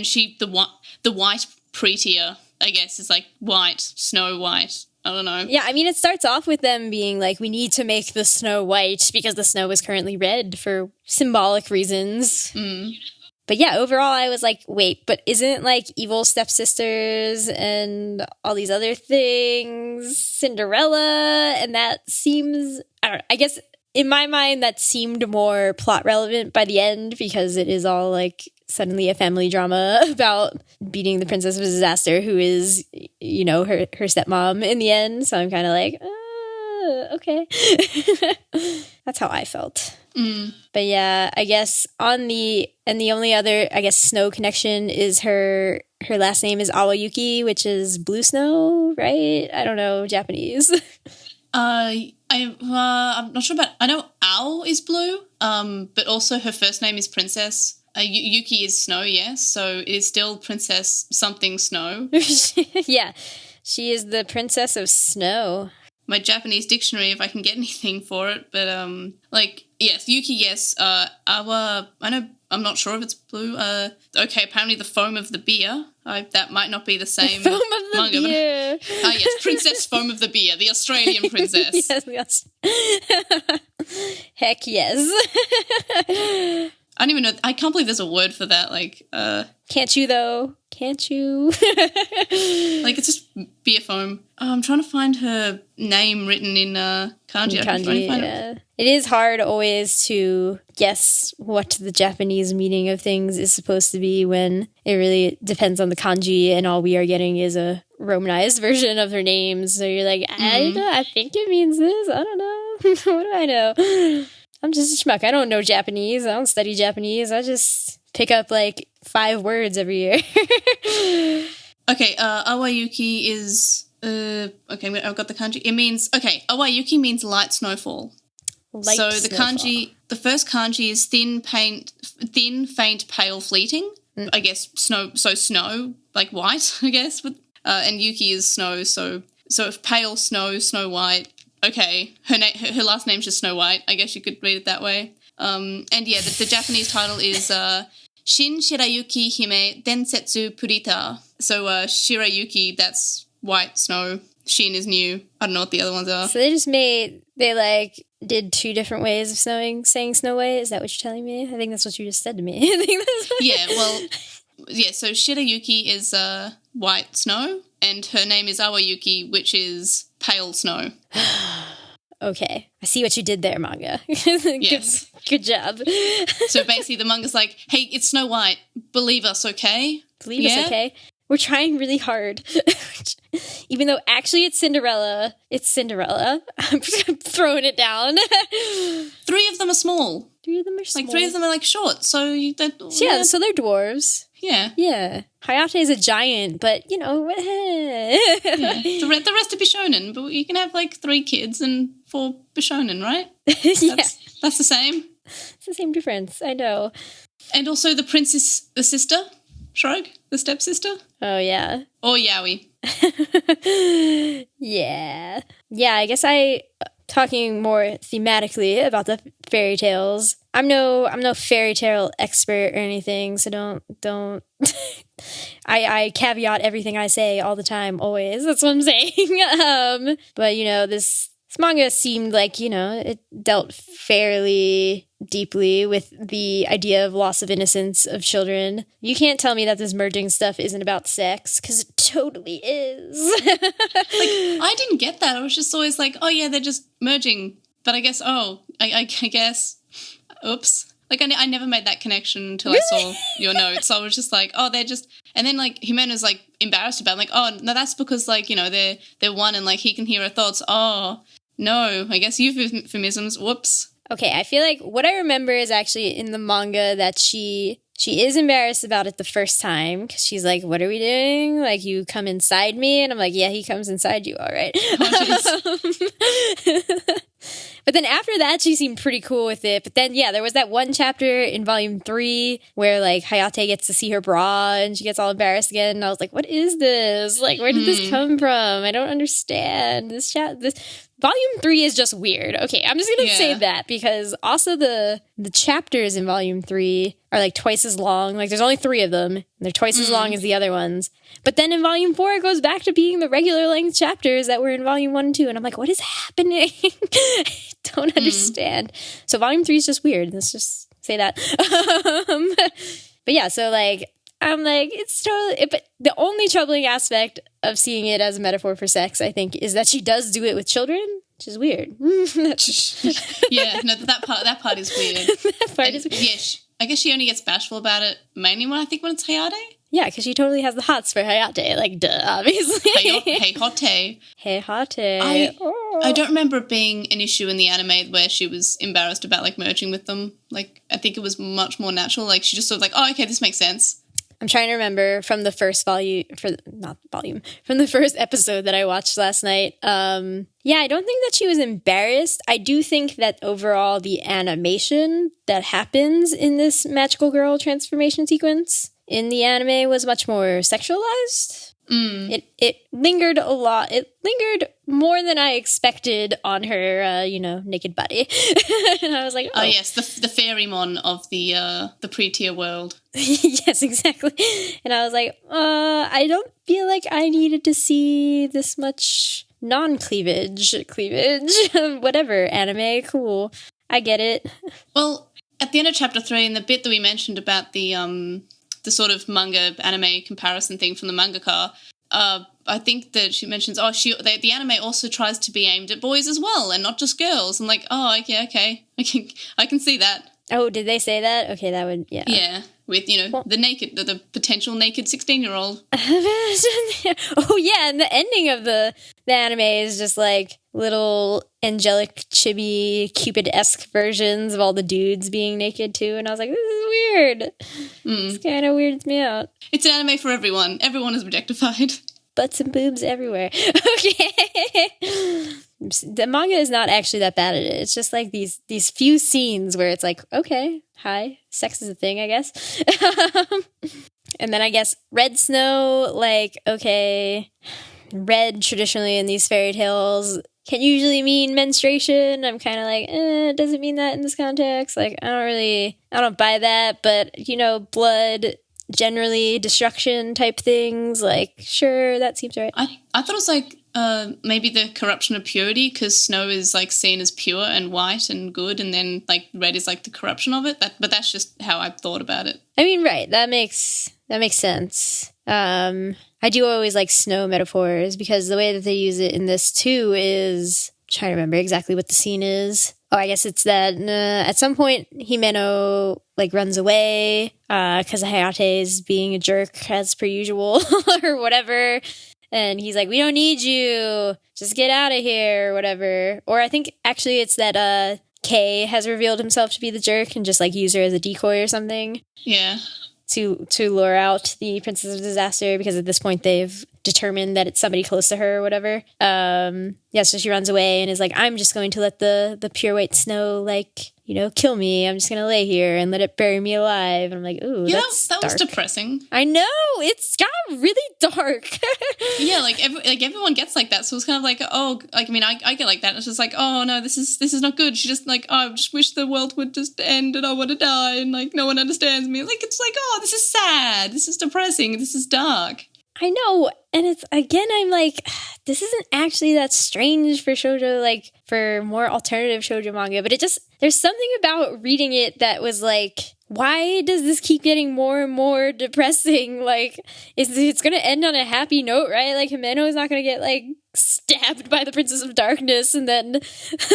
she, the white Pretear, I guess, is like white, Snow White. I don't know. Yeah, I mean, it starts off with them being like, we need to make the snow white because the snow is currently red for symbolic reasons. But yeah, overall, I was like, wait, but isn't like evil stepsisters and all these other things Cinderella? And that seems, I don't know, I guess in my mind, that seemed more plot relevant by the end because it is all like suddenly a family drama about beating the princess of disaster, who is, you know, her stepmom in the end. So I'm kind of like, okay. That's how I felt. But yeah, I guess the only other, I guess, snow connection is her last name is Awayuki, which is blue snow, right? I don't know Japanese. I'm not sure about, I know Ao is blue, but also her first name is Princess. Yuki is snow, yes, so it is still Princess something Snow. Yeah, she is the princess of snow. My Japanese dictionary, if I can get anything for it, but like, yes, Yuki, yes. Awa, I know, I'm not sure if it's blue. Okay, apparently the foam of the beer. That might not be the same. The foam of the manga, beer. But, yes, Princess Foam of the Beer, the Australian princess. Yes. Heck yes. I don't even know. I can't believe there's a word for that. Like, can't you though? Can't you? Like, it's just beer foam. Oh, I'm trying to find her name written in kanji. Kanji, yeah. It is hard always to guess what the Japanese meaning of things is supposed to be when it really depends on the kanji, and all we are getting is a Romanized version of their names. So you're like, I think it means this. I don't know. What do I know? I'm just a schmuck. I don't know Japanese. I don't study Japanese. I just pick up like 5 words every year. Okay, Awayuki is... okay, I've got the kanji. It means... Okay, Awayuki means light snowfall. So the kanji... The first kanji is thin, faint, pale, fleeting. I guess snow, like white, I guess. And Yuki is snow, so if pale, snow white... Okay, her last name's just Snow White. I guess you could read it that way. And yeah, the Japanese title is Shin Shirayuki Hime Densetsu Pretear. So Shirayuki, that's white snow. Shin is new. I don't know what the other ones are. So they did 2 different ways of saying Snow White. Is that what you're telling me? I think that's what you just said to me. Yeah, well, yeah, so Shirayuki is white snow, and her name is Awayuki, which is pale snow. Okay. I see what you did there, manga. Yes. Good job. So basically the manga's like, hey, it's Snow White. Believe us, okay? Believe us, okay? We're trying really hard. Even though actually it's Cinderella. It's Cinderella. I'm throwing it down. 3 of them are small. 3 of them are small. Like 3 of them are like short. So so they're dwarves. Yeah. Yeah. Hayate is a giant, but, you know. Yeah. The rest are Bishonen, but you can have like 3 kids and 4 Bishonen, right? Yeah. That's the same. It's the same difference. I know. And also the princess, the sister, Shrug, the stepsister. Oh, yeah. Or Yaoi. Yeah. Yeah, I guess talking more thematically about the fairy tales. I'm no fairy tale expert or anything, so don't I caveat everything I say all the time, always. That's what I'm saying. But you know, this manga seemed like, you know, it dealt fairly deeply with the idea of loss of innocence of children. You can't tell me that this merging stuff isn't about sex, because it totally is. Like, I didn't get that. I was just always like, oh yeah, they're just merging. But I guess, I guess, oops. Like, I never made that connection until I saw your notes. So I was just like, oh, they're just... And then, like, Humano's, like, embarrassed about it. Like, oh, no, that's because, like, you know, they're one and, like, he can hear her thoughts. Oh, no, I guess euphemisms. Whoops. Okay, I feel like what I remember is actually in the manga that she is embarrassed about it the first time, because she's like, what are we doing? Like, you come inside me? And I'm like, yeah, he comes inside you, all right. But then after that, she seemed pretty cool with it. But then, yeah, there was that one chapter in volume 3 where, like, Hayate gets to see her bra and she gets all embarrassed again. And I was like, what is this? Like, where did this come from? I don't understand. This volume 3 is just weird. Okay, I'm just going to say that, because also the chapters in volume 3 are, like, twice as long. Like, there's only 3 of them, and they're twice as long as the other ones. But then in volume 4, it goes back to being the regular length chapters that were in volume 1 and 2. And I'm like, what is happening? I don't understand. So volume 3 is just weird. Let's just say that. But yeah, so like, I'm like, it's totally, but the only troubling aspect of seeing it as a metaphor for sex, I think, is that she does do it with children, which is weird. Yeah, no, that part is weird. That part is weird. Yeah, I guess she only gets bashful about it mainly when it's Hayate. Yeah, because she totally has the hots for Hayate, like, duh, obviously. Hayate. Hayate. I don't remember it being an issue in the anime where she was embarrassed about, like, merging with them. Like, I think it was much more natural. Like, she just sort of like, oh, okay, this makes sense. I'm trying to remember from the first from the first episode that I watched last night. Yeah, I don't think that she was embarrassed. I do think that overall the animation that happens in this magical girl transformation sequence in the anime was much more sexualized. It lingered a lot. It lingered more than I expected on her, naked body. And I was like, oh yes, the fairymon of the Pretear world. Yes, exactly. And I was like, I don't feel like I needed to see this much non-cleavage. Whatever, anime, cool. I get it. Well, at the end of chapter 3, in the bit that we mentioned about the sort of manga anime comparison thing from the mangaka, I think that she mentions, the anime also tries to be aimed at boys as well and not just girls. I'm like, oh, okay, I can see that. Oh, did they say that? Okay, that would, yeah. Yeah, with, the potential naked 16-year-old. Oh, yeah, and the ending of the anime is just like little angelic, chibi, Cupid-esque versions of all the dudes being naked too, and I was like, this is weird. This kind of weirds me out. It's an anime for everyone. Everyone is objectified. Butts and boobs everywhere. Okay. The manga is not actually that bad at it. It's just like these few scenes where it's like, okay, hi, sex is a thing, I guess. And then I guess red snow, like, okay, red traditionally in these fairy tales can usually mean menstruation. I'm kind of like, it doesn't mean that in this context. Like, I don't buy that, but, blood, generally destruction type things, like, sure, that seems right. I thought it was like maybe the corruption of purity, because snow is like seen as pure and white and good, and then like red is like the corruption of it. But that's just how I thought about it. I mean, right, that makes sense. I do always like snow metaphors because the way that they use it in this too is, I'm trying to remember exactly what the scene is. Oh, I guess it's that at some point Humano like runs away because Hayate is being a jerk as per usual or whatever. And he's like, we don't need you. Just get out of here or whatever. Or I think actually it's that Kay has revealed himself to be the jerk and just like use her as a decoy or something. Yeah. To lure out the Princess of Disaster, because at this point they've determined that it's somebody close to her or whatever. So she runs away and is like, I'm just going to let the pure white snow, like, kill me. I'm just going to lay here and let it bury me alive. And I'm like, ooh, that's that dark. was depressing. I know, it's got really dark. Yeah, everyone gets like that. So it's kind of like, oh, like, I mean, I get like that. It's just like, oh no, this is not good. She just like, oh, I just wish the world would just end and I want to die and like no one understands me. Like, it's like, oh, this is sad. This is depressing. This is dark. I know, and it's, again, I'm like, this isn't actually that strange for shoujo, like, for more alternative shoujo manga, but there's something about reading it that was like, why does this keep getting more and more depressing? Like, it's gonna end on a happy note, right? Like, Humano is not gonna get, like, stabbed by the Princess of Darkness and then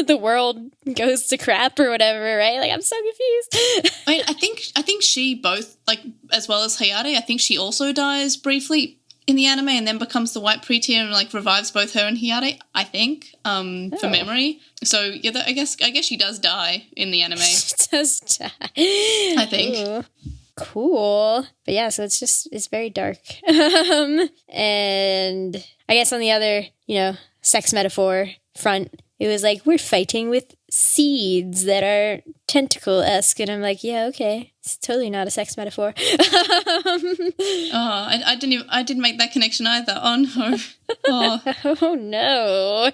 the world goes to crap or whatever, right? Like, I'm so confused. I think she both, like, as well as Hayate, I think she also dies briefly in the anime and then becomes the white Pretear and like revives both her and Hayate, I think, for memory. So yeah, I guess she does die in the anime. She does die. I think. Ooh. Cool. But yeah, so it's very dark. And I guess on the other, sex metaphor front, it was like, we're fighting with seeds that are tentacle-esque, and I'm like, yeah, okay, it's totally not a sex metaphor. I didn't make that connection either. Oh no. Oh no.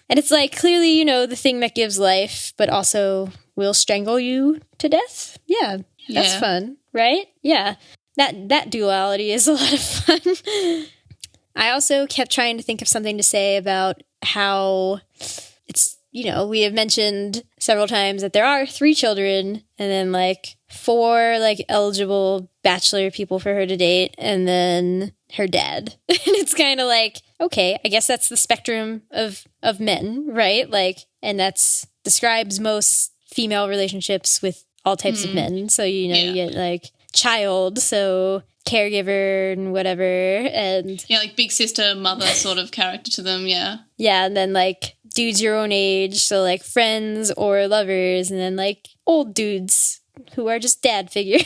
And it's like, clearly, the thing that gives life, but also will strangle you to death. Yeah, that's fun, right? Yeah, that duality is a lot of fun. I also kept trying to think of something to say about how we have mentioned several times that there are 3 children and then like 4 like eligible bachelor people for her to date and then her dad. And it's kind of like, okay, I guess that's the spectrum of men, right? Like, and that's describes most female relationships with all types of men. So, you get like child, so caregiver and whatever, and like big sister, mother sort of character to them, and then like dudes your own age, so like friends or lovers, and then like old dudes who are just dad figures.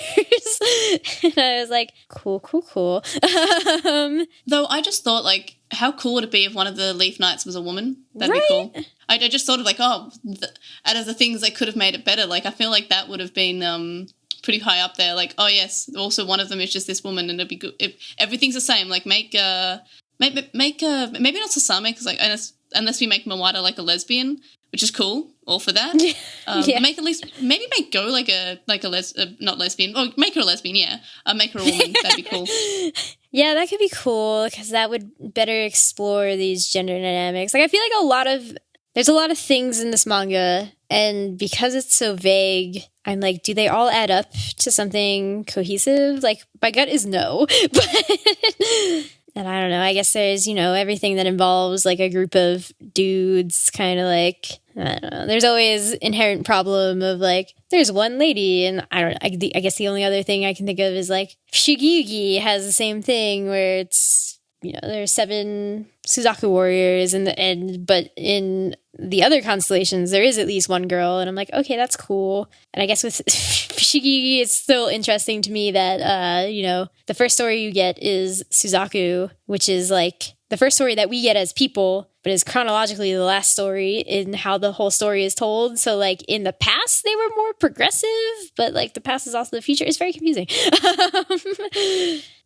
And I was like, cool. Though I just thought, like, how cool would it be if one of the Leaf Knights was a woman? That'd be cool. I just thought of like, out of the things that could have made it better, like I feel like that would have been pretty high up there. Like, oh yes, also one of them is just this woman, and it'd be good if everything's the same. Like, make maybe not Sasame, because like unless we make Mawata like a lesbian, which is cool. All for that. Make at least maybe make Go like a not lesbian. Oh, make her a lesbian. Make her a woman. That'd be cool. Yeah, that could be cool because that would better explore these gender dynamics. Like, I feel like there's a lot of things in this manga, and because it's so vague, I'm like, do they all add up to something cohesive? Like, my gut is no, but. And I don't know, I guess there's, everything that involves like a group of dudes, kind of like, I don't know. There's always inherent problem of like, there's one lady, and I don't know, I guess the only other thing I can think of is like, Shigeyuki has the same thing where it's, there's 7 Suzaku warriors but in the other constellations, there is at least one girl, and I'm like, okay, that's cool. And I guess with Shigeyuki, it's still interesting to me that, the first story you get is Suzaku, which is like the first story that we get as people, but is chronologically the last story in how the whole story is told. So like in the past, they were more progressive, but like the past is also the future. It's very confusing.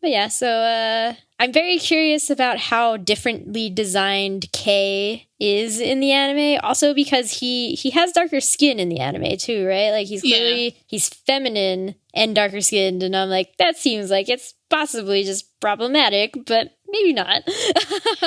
But yeah, so I'm very curious about how differently designed Kei is in the anime. Also because he has darker skin in the anime too, right? Like he's clearly, he's feminine and darker skinned. And I'm like, that seems like it's possibly just problematic, but maybe not.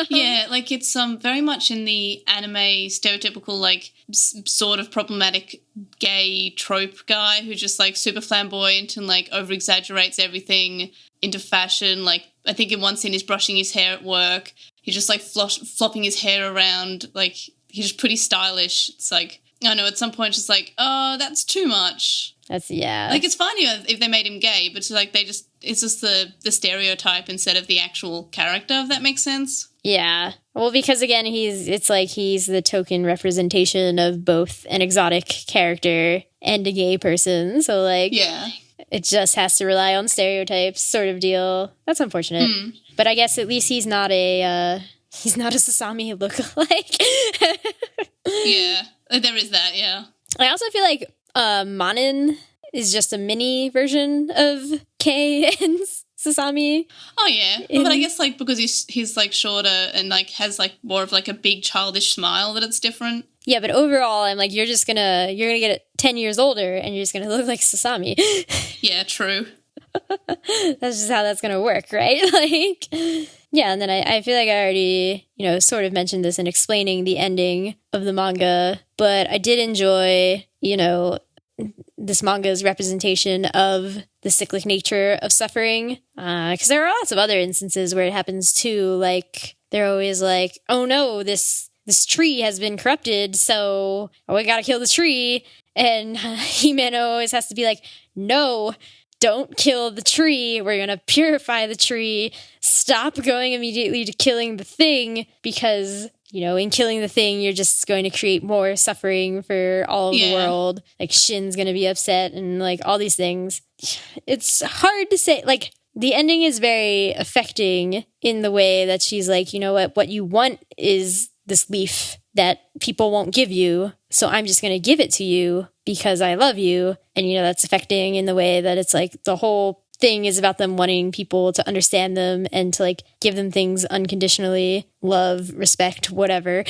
Yeah, like it's very much in the anime stereotypical, like sort of problematic gay trope guy who just like super flamboyant and like over exaggerates everything into fashion. Like I think in one scene he's brushing his hair at work. He's just like flopping his hair around. Like he's just pretty stylish. It's like, I don't know, at some point it's just like, oh, that's too much. Like it's fine if they made him gay, but like it's just the stereotype instead of the actual character, if that makes sense. Yeah. Well, because again, he's the token representation of both an exotic character and a gay person. So like, yeah, it just has to rely on stereotypes sort of deal. That's unfortunate. But I guess at least he's not a Sasami lookalike. Yeah, there is that, yeah. I also feel like Manan is just a mini version of Kei and Sasami. Oh yeah, but I guess like because he's like shorter and like has like more of like a big childish smile that it's different. Yeah, but overall, I'm like, you're gonna get 10 years older and you're just gonna look like Sasami. Yeah, true. That's just how that's gonna work, right? Like, yeah, and then I feel like I already, sort of mentioned this in explaining the ending of the manga, but I did enjoy, this manga's representation of the cyclic nature of suffering, because there are lots of other instances where it happens too. Like, they're always like, oh no, this tree has been corrupted, so we gotta kill the tree. And Himeno always has to be like, no, don't kill the tree. We're going to purify the tree. Stop going immediately to killing the thing because, in killing the thing, you're just going to create more suffering for all of the world. Like, Shin's going to be upset and, like, all these things. It's hard to say. Like, the ending is very affecting in the way that she's like, you know what you want is this leaf that people won't give you, so I'm just going to give it to you because I love you. And, that's affecting in the way that it's like the whole thing is about them wanting people to understand them and to like give them things unconditionally, love, respect, whatever,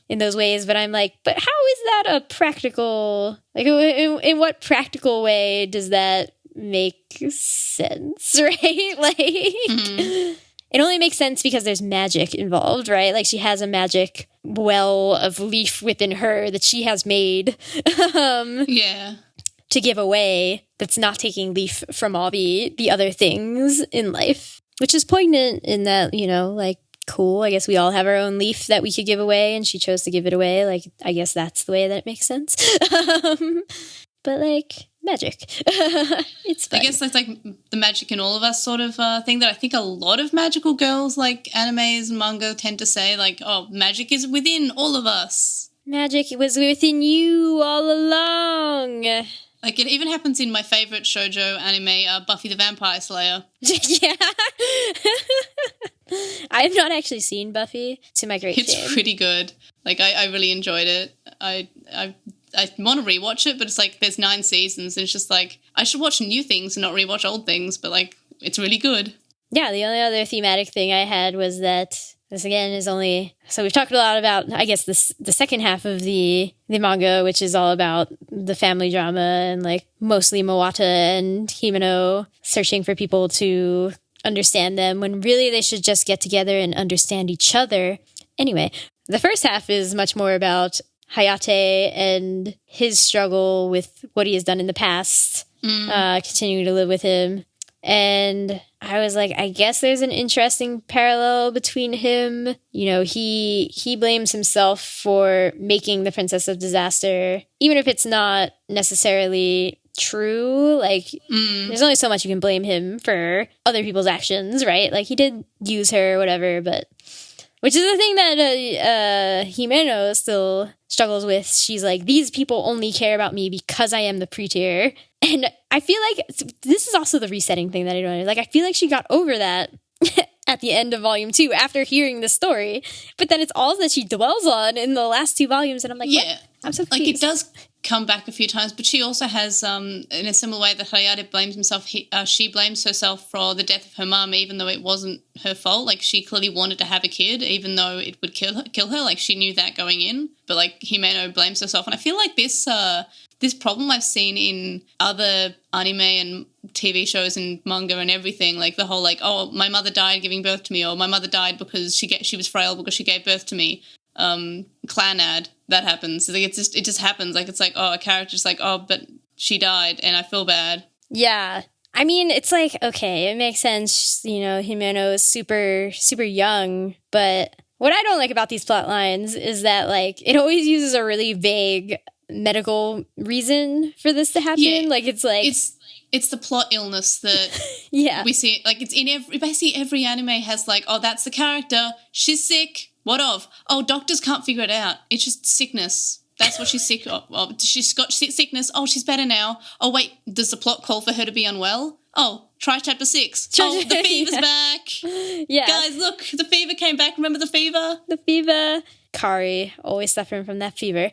in those ways. But I'm like, but how is that a practical, like in what practical way does that make sense, right? Like, it only makes sense because there's magic involved, right? Like, she has a magic well of leaf within her that she has made Yeah. to give away that's not taking leaf from all the other things in life, which is poignant in that, you know, like, cool, I guess we all have our own leaf that we could give away, and she chose to give it away. Like, I guess that's the way that it makes sense. But, like, magic. It's fun. I guess that's like the magic in all of us sort of thing that I think a lot of magical girls, like animes and manga, tend to say, like, oh, magic is within all of us. Magic was within you all along. Like, it even happens in my favorite shoujo anime, Buffy the Vampire Slayer. Yeah. I have not actually seen Buffy, to my great shame. It's pretty good. Like, I really enjoyed it. I want to rewatch it, but it's like there's 9 seasons, and it's just like I should watch new things and not rewatch old things, but like it's really good. Yeah, the only other thematic thing I had was that this again is only, so we've talked a lot about, I guess, the second half of the manga, which is all about the family drama and like mostly Mawata and Humano searching for people to understand them when really they should just get together and understand each other. Anyway, the first half is much more about Hayate and his struggle with what he has done in the past, continuing to live with him. And I was like, I guess there's an interesting parallel between him. You know, he blames himself for making the Princess of Disaster, even if it's not necessarily true. Like, there's only so much you can blame him for other people's actions, right? Like, he did use her or whatever, but... Which is the thing that Humano still struggles with. She's like, these people only care about me because I am the Pretear. And I feel like this is also the resetting thing that I don't know. Like, I feel like she got over that at the end of volume 2 after hearing the story. But then it's all that she dwells on in the last 2 volumes. And I'm like, yeah, what? I'm so confused. Like, it does come back a few times, but she also has, in a similar way that Hayate blames himself, she blames herself for the death of her mum, even though it wasn't her fault. Like, she clearly wanted to have a kid, even though it would kill her. Like, she knew that going in. But, like, Humano blames herself. And I feel like this problem I've seen in other anime and TV shows and manga and everything, like the whole, like, oh, my mother died giving birth to me, or my mother died because she was frail because she gave birth to me. Clan ad that happens. Like, it just happens. Like, it's like, oh, a character's like, oh, but she died and I feel bad. Yeah. I mean, it's like, okay, it makes sense. You know, Humano is super, super young, but what I don't like about these plot lines is that, like, it always uses a really vague medical reason for this to happen. Yeah. Like, it's like... It's the plot illness that yeah. we see. Like, it's in basically every anime has like, oh, that's the character. She's sick. What of? Oh, doctors can't figure it out. It's just sickness. That's what she's sick of. Oh, she's got sickness. Oh, she's better now. Oh, wait, does the plot call for her to be unwell? Oh, try chapter 6. Oh, the fever's back. Yeah. Guys, look, the fever came back. Remember the fever? The fever. Kaori, always suffering from that fever.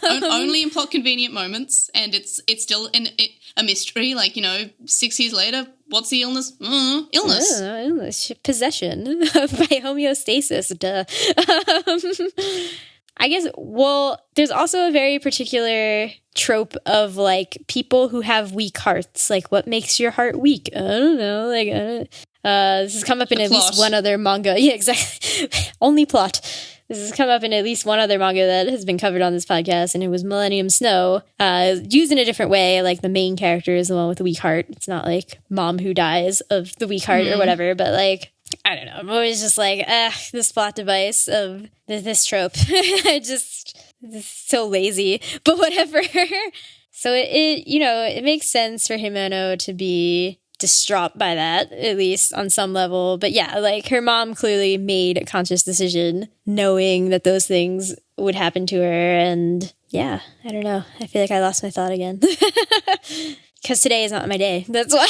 Only in plot convenient moments, and it's still a mystery. Like, you know, 6 years later, what's the illness? Illness. Illness. Possession by homeostasis. Duh. I guess, well, there's also a very particular trope of, like, people who have weak hearts. Like, what makes your heart weak? I don't know. Like, this has come up in at least one other manga. Yeah, exactly. Only plot. This has come up in at least one other manga that has been covered on this podcast, and it was Millennium Snow. Used in a different way, like the main character is the one with the weak heart. It's not like mom who dies of the weak heart or whatever, but like, I don't know. I'm always just like, this plot device of this trope. It's so lazy, but whatever. So it you know, it makes sense for Humano to be distraught by that, at least on some level. But yeah, like, her mom clearly made a conscious decision knowing that those things would happen to her. And yeah, I don't know. I feel like I lost my thought again. Because today is not my day. That's why.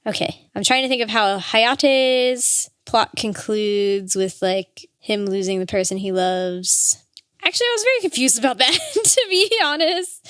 Okay. I'm trying to think of how Hayate's plot concludes with, like, him losing the person he loves. Actually, I was very confused about that, to be honest.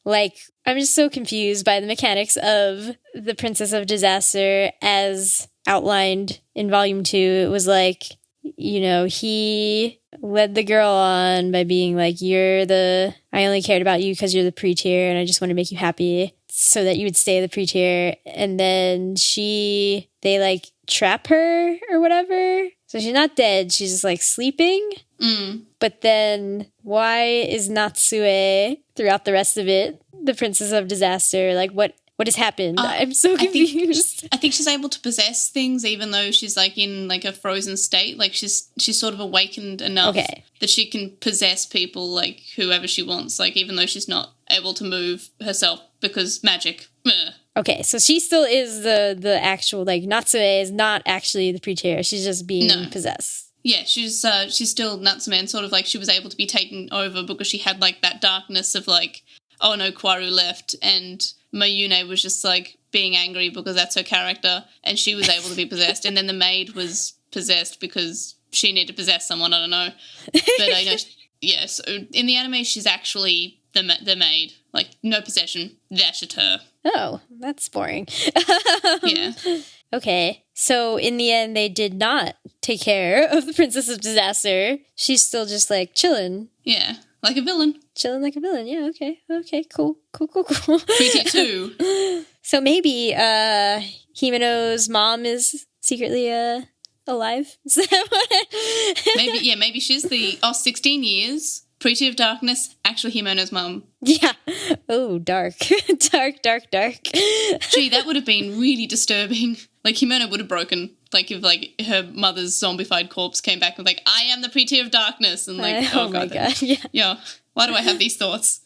Like, I'm just so confused by the mechanics of the Princess of Disaster as outlined in volume 2. It was like, you know, he led the girl on by being like, I only cared about you because you're the Pretear and I just want to make you happy. so that you would stay the Pretear, and then they like trap her or whatever. So she's not dead, she's just like sleeping. But then why is Natsue throughout the rest of it the Princess of Disaster? Like what has happened? I'm so confused. I think she's able to possess things even though she's like in like a frozen state. Like she's sort of awakened enough that she can possess people, like whoever she wants, like even though she's not able to move herself because magic. Okay, so she still is the actual, like, Natsue is not actually the Pretear. She's just being possessed. Yeah, she's still Natsume, and sort of like she was able to be taken over because she had like that darkness of like, oh no, Kwaru left, and Mayune was just like being angry because that's her character, and she was able to be possessed, and then the maid was possessed because she needed to possess someone, I don't know. But I know, so in the anime she's actually the maid, like no possession, that's just her. Oh, that's boring. Yeah. Okay, so in the end, they did not take care of the Princess of Disaster. She's still just like chilling. Yeah, like a villain. Chilling like a villain. Yeah. Okay. Cool. Pretty too. So maybe Himeno's mom is secretly alive. Is that what Maybe she's the 16 years. Pretear of Darkness, actually Himeno's mum. Yeah. Oh, dark. dark. Gee, that would have been really disturbing. Like, Humano would have broken. Like, if, like, her mother's zombified corpse came back and was like, I am the Pretear of Darkness. And, like, oh my God. Yeah. Why do I have these thoughts?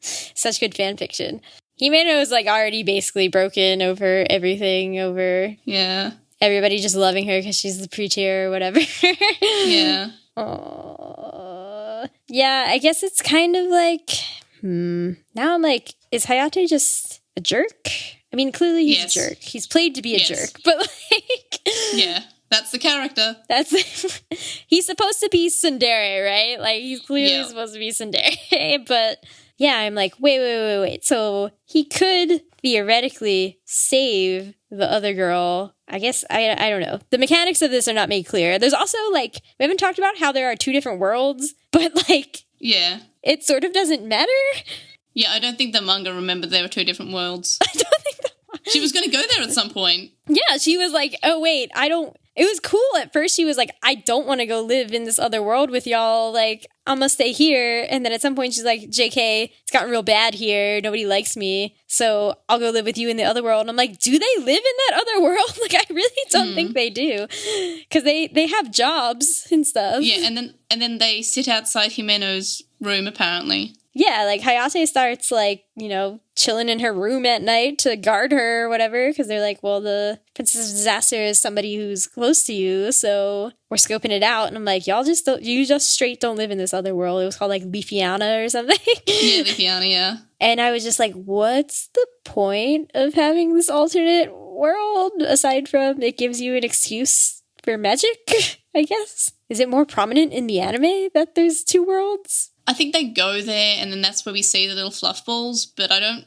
Such good fan fiction. Himeno is, like, already basically broken over everything, over... Yeah. Everybody just loving her because she's the Pretear or whatever. Yeah. Aww. Yeah, I guess it's kind of like... Now I'm like, is Hayate just a jerk? I mean, clearly he's a jerk. He's played to be a jerk, but like... Yeah, that's the character. He's supposed to be tsundere, right? Like, he's clearly supposed to be tsundere, but yeah, I'm like, wait. So he could theoretically save the other girl. I guess, I don't know. The mechanics of this are not made clear. There's also, like, we haven't talked about how there are two different worlds, but, like... Yeah. It sort of doesn't matter. Yeah, I don't think the manga remembered there were two different worlds. I don't think she was going to go there at some point. Yeah, she was like, oh, wait, it was cool at first. She was like, I don't want to go live in this other world with y'all. Like, I'm going to stay here. And then at some point she's like, JK, it's gotten real bad here. Nobody likes me. So I'll go live with you in the other world. And I'm like, do they live in that other world? Like, I really don't think they do. Because they have jobs and stuff. Yeah, and then they sit outside Himeno's room, apparently. Yeah, like, Hayate starts, like, you know, chilling in her room at night to guard her or whatever, because they're like, well, the Princess of Disaster is somebody who's close to you, so we're scoping it out. And I'm like, you just straight don't live in this other world. It was called, like, Leafiana or something. Yeah, Leafiana, yeah. And I was just like, what's the point of having this alternate world, aside from it gives you an excuse for magic, I guess? Is it more prominent in the anime that there's two worlds? I think they go there, and then that's where we see the little fluff balls. But I don't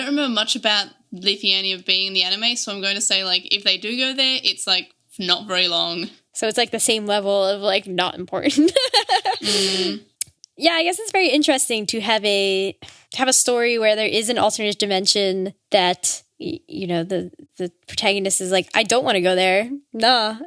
remember much about Leafiana being in the anime, so I'm going to say, like, if they do go there, it's like not very long. So it's like the same level of like not important. Yeah, I guess it's very interesting to have a story where there is an alternate dimension that, you know, the protagonist is like, I don't want to go there. Nah,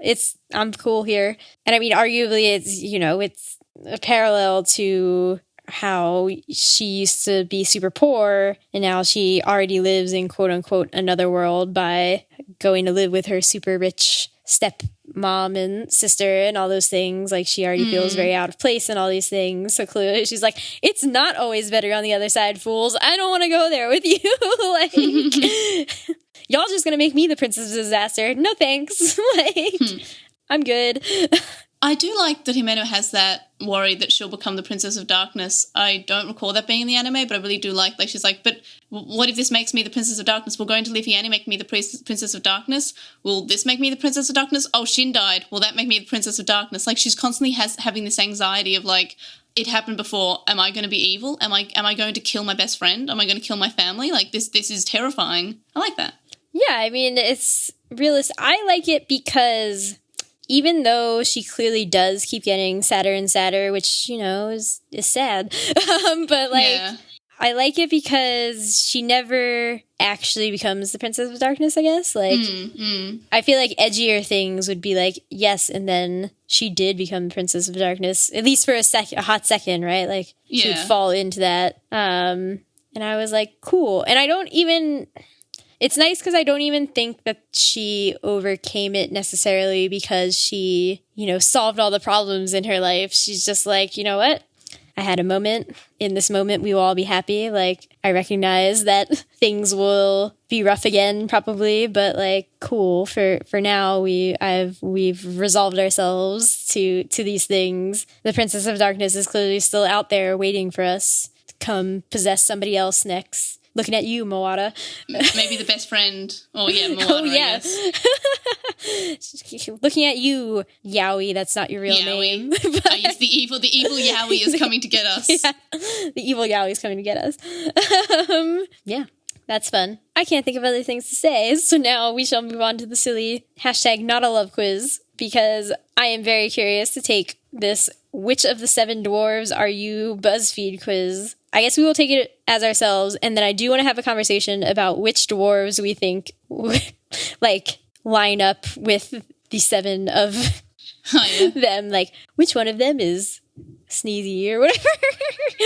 I'm cool here. And I mean, arguably, it's a parallel to how she used to be super poor and now she already lives in quote unquote another world by going to live with her super rich stepmom and sister and all those things. Like, she already feels very out of place and all these things. So clearly she's like, it's not always better on the other side, fools. I don't want to go there with you. Like, y'all just gonna make me the Princess of Disaster. No thanks. Like, I'm good. I do like that Himeno has that worry that she'll become the Princess of Darkness. I don't recall that being in the anime, but I really do like she's like, but what if this makes me the Princess of Darkness? Will going to Leafiana make me the Princess of Darkness? Will this make me the Princess of Darkness? Oh, Shin died. Will that make me the Princess of Darkness? Like, she's constantly having this anxiety of like, it happened before. Am I going to be evil? Am I going to kill my best friend? Am I going to kill my family? Like, this is terrifying. I like that. Yeah, I mean, it's realistic. I like it because even though she clearly does keep getting sadder and sadder, which, you know, is sad, but like, I like it because she never actually becomes the Princess of Darkness, I guess. Like, I feel like edgier things would be like, yes, and then she did become Princess of Darkness, at least for a hot second, right? Like, she would fall into that. And I was like, cool. And I don't even... It's nice because I don't even think that she overcame it necessarily because she, solved all the problems in her life. She's just like, you know what? I had a moment. In this moment, we will all be happy. Like, I recognize that things will be rough again, probably, but like, cool. For now, we've resolved ourselves to these things. The Princess of Darkness is clearly still out there waiting for us to come possess somebody else next. Looking at you, Moata. Maybe the best friend. Oh, yeah, Moata, I guess. Looking at you, Yaoi. That's not your real name. Yes, the evil Yaoi is coming to get us. Yeah, the evil Yaoi is coming to get us. Yeah, that's fun. I can't think of other things to say, so now we shall move on to the silly #NotALove quiz, because I am very curious to take this Which of the 7 dwarves are you BuzzFeed quiz. I guess we will take it as ourselves, and then I do want to have a conversation about which dwarves we think like line up with the 7 of them. Like, which one of them is Sneezy or whatever.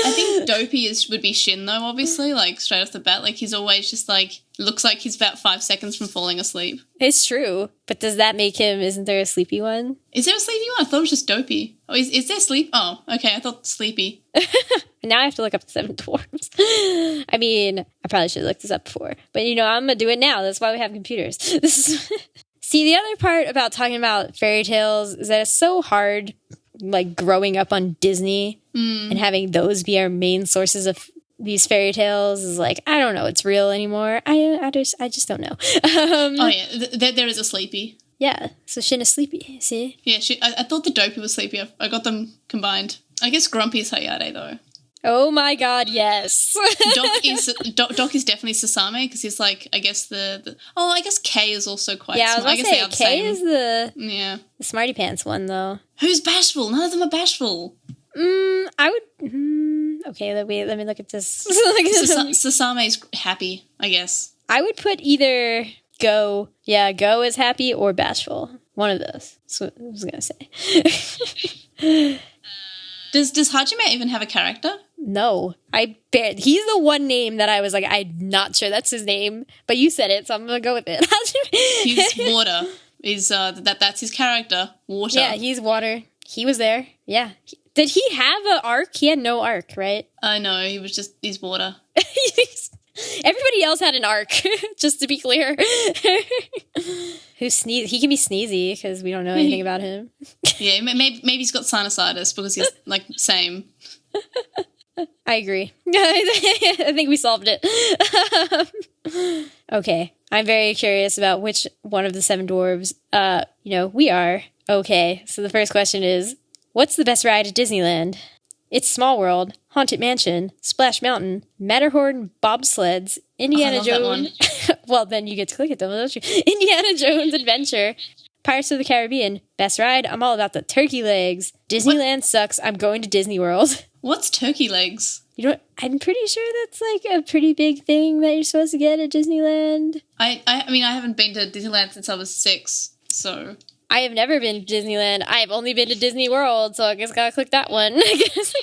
I think Dopey would be Shin, though, obviously, like, straight off the bat. Like, he's always just, like, looks like he's about 5 seconds from falling asleep. It's true, but does that make him, isn't there a sleepy one? Is there a sleepy one? I thought it was just Dopey. Oh, is there sleep? Oh, okay, I thought sleepy. Now I have to look up the 7 dwarves. I mean, I probably should have looked this up before, but, I'm going to do it now. That's why we have computers. See, the other part about talking about fairy tales is that it's so hard, like, growing up on Disney and having those be our main sources of these fairy tales is like, I don't know, it's real anymore. I just don't know. Oh yeah, there is a sleepy. Yeah, so Shin is sleepy. See? Yeah, I thought the Dopey was sleepy. I got them combined. I guess Grumpy is Hayate though. Oh my god, yes. Doc is definitely Sasame because he's like, I guess I guess K is also quite smart. I guess K is the smarty pants one though. Who's bashful? None of them are bashful. I would. Okay, let me look at this. Sasame's happy, I guess. I would put either Go is happy, or bashful. One of those. That's what I was gonna say. Does Hajime even have a character? No, he's the one name that I was like, I'm not sure that's his name, but you said it, so I'm gonna go with it. He's water. That's his character. Water. Yeah, he's water. He was there. Yeah. Did he have an arc? He had no arc, right? No, he's water. Everybody else had an arc, just to be clear. Who's Sneezy? He can be Sneezy, because we don't know anything about him. Yeah, maybe he's got sinusitis, because he's, like, same. I agree. I think we solved it. Okay. I'm very curious about which one of the 7 dwarves, we are. Okay, so the first question is, what's the best ride at Disneyland? It's Small World, Haunted Mansion, Splash Mountain, Matterhorn Bobsleds, Indiana Jones. Well, then you get to click at them, don't you? Indiana Jones Adventure, Pirates of the Caribbean, best ride. I'm all about the turkey legs. Disneyland sucks. I'm going to Disney World. What's turkey legs? I'm pretty sure that's like a pretty big thing that you're supposed to get at Disneyland. I mean, I haven't been to Disneyland since I was 6, so. I have never been to Disneyland. I have only been to Disney World, so I guess I gotta click that one. I guess.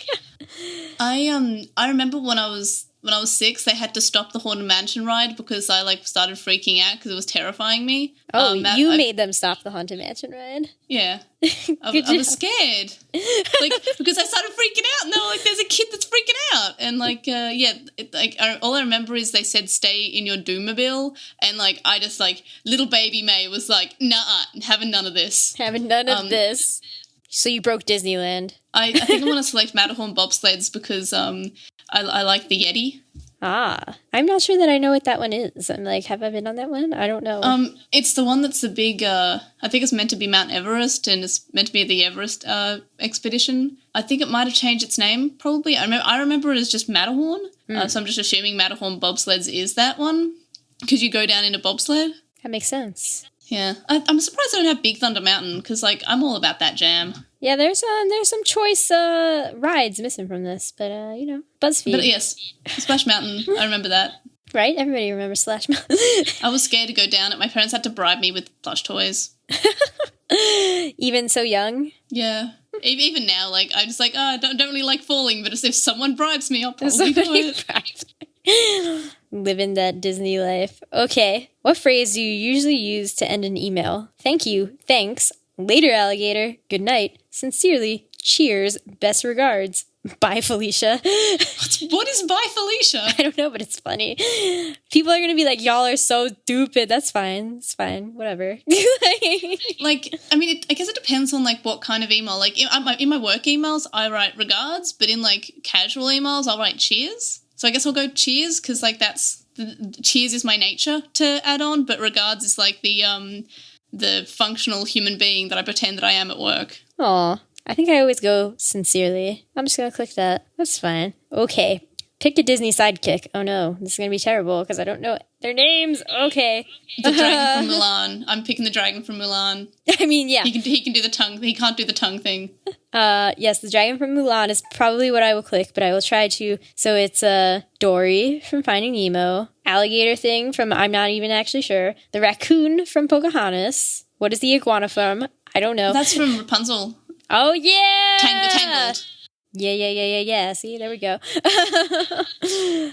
I remember when I was 6, they had to stop the Haunted Mansion ride because I started freaking out because it was terrifying me. Oh, you made them stop the Haunted Mansion ride? Yeah. I was scared. Because I started freaking out and they were like, there's a kid that's freaking out. And all I remember is they said, stay in your Doommobile. And I just little baby May was like, nah, having none of this. Having none of this. So you broke Disneyland. I think I want to select Matterhorn Bobsleds because I like the Yeti. I'm not sure that I know what that one is. I'm like, have I been on that one? I don't know. It's the one that's the big, I think it's meant to be Mount Everest and it's meant to be the Everest expedition. I think it might have changed its name, probably. I remember it as just Matterhorn, so I'm just assuming Matterhorn Bobsleds is that one because you go down in a bobsled. That makes sense. Yeah. I'm surprised I don't have Big Thunder Mountain because, like, I'm all about that jam. Yeah, there's some choice rides missing from this, but BuzzFeed. But yes, Splash Mountain, I remember that. Right? Everybody remembers Splash Mountain. I was scared to go down it. My parents had to bribe me with plush toys. Even so young? Yeah. Even now, like, I'm just like, I don't really like falling, but if someone bribes me, I'll probably do it. Living that Disney life. Okay. What phrase do you usually use to end an email? Thank you. Thanks. Later, alligator. Good night. Sincerely. Cheers. Best regards. Bye, Felicia. What is bye, Felicia? I don't know, but it's funny. People are going to be like, y'all are so stupid. That's fine. It's fine. Whatever. Like, I mean, I guess it depends on, like, what kind of email. Like, in my work emails, I write regards, but in, like, casual emails, I'll write cheers. So I guess I'll go cheers because, like, cheers is my nature to add on, but regards is, like, the functional human being that I pretend that I am at work. Aw. I think I always go sincerely. I'm just going to click that. That's fine. Okay. Pick a Disney sidekick. Oh no, this is going to be terrible because I don't know their names. Okay. The dragon from Mulan. I'm picking the dragon from Mulan. I mean, yeah. He can do the tongue. He can't do the tongue thing. Yes, the dragon from Mulan is probably what I will click, but I will try to. So it's Dory from Finding Nemo, alligator thing from I'm not even actually sure, the raccoon from Pocahontas. What is the iguana from? I don't know. That's from Rapunzel. Oh, yeah! Tangled. Yeah. See, there we go.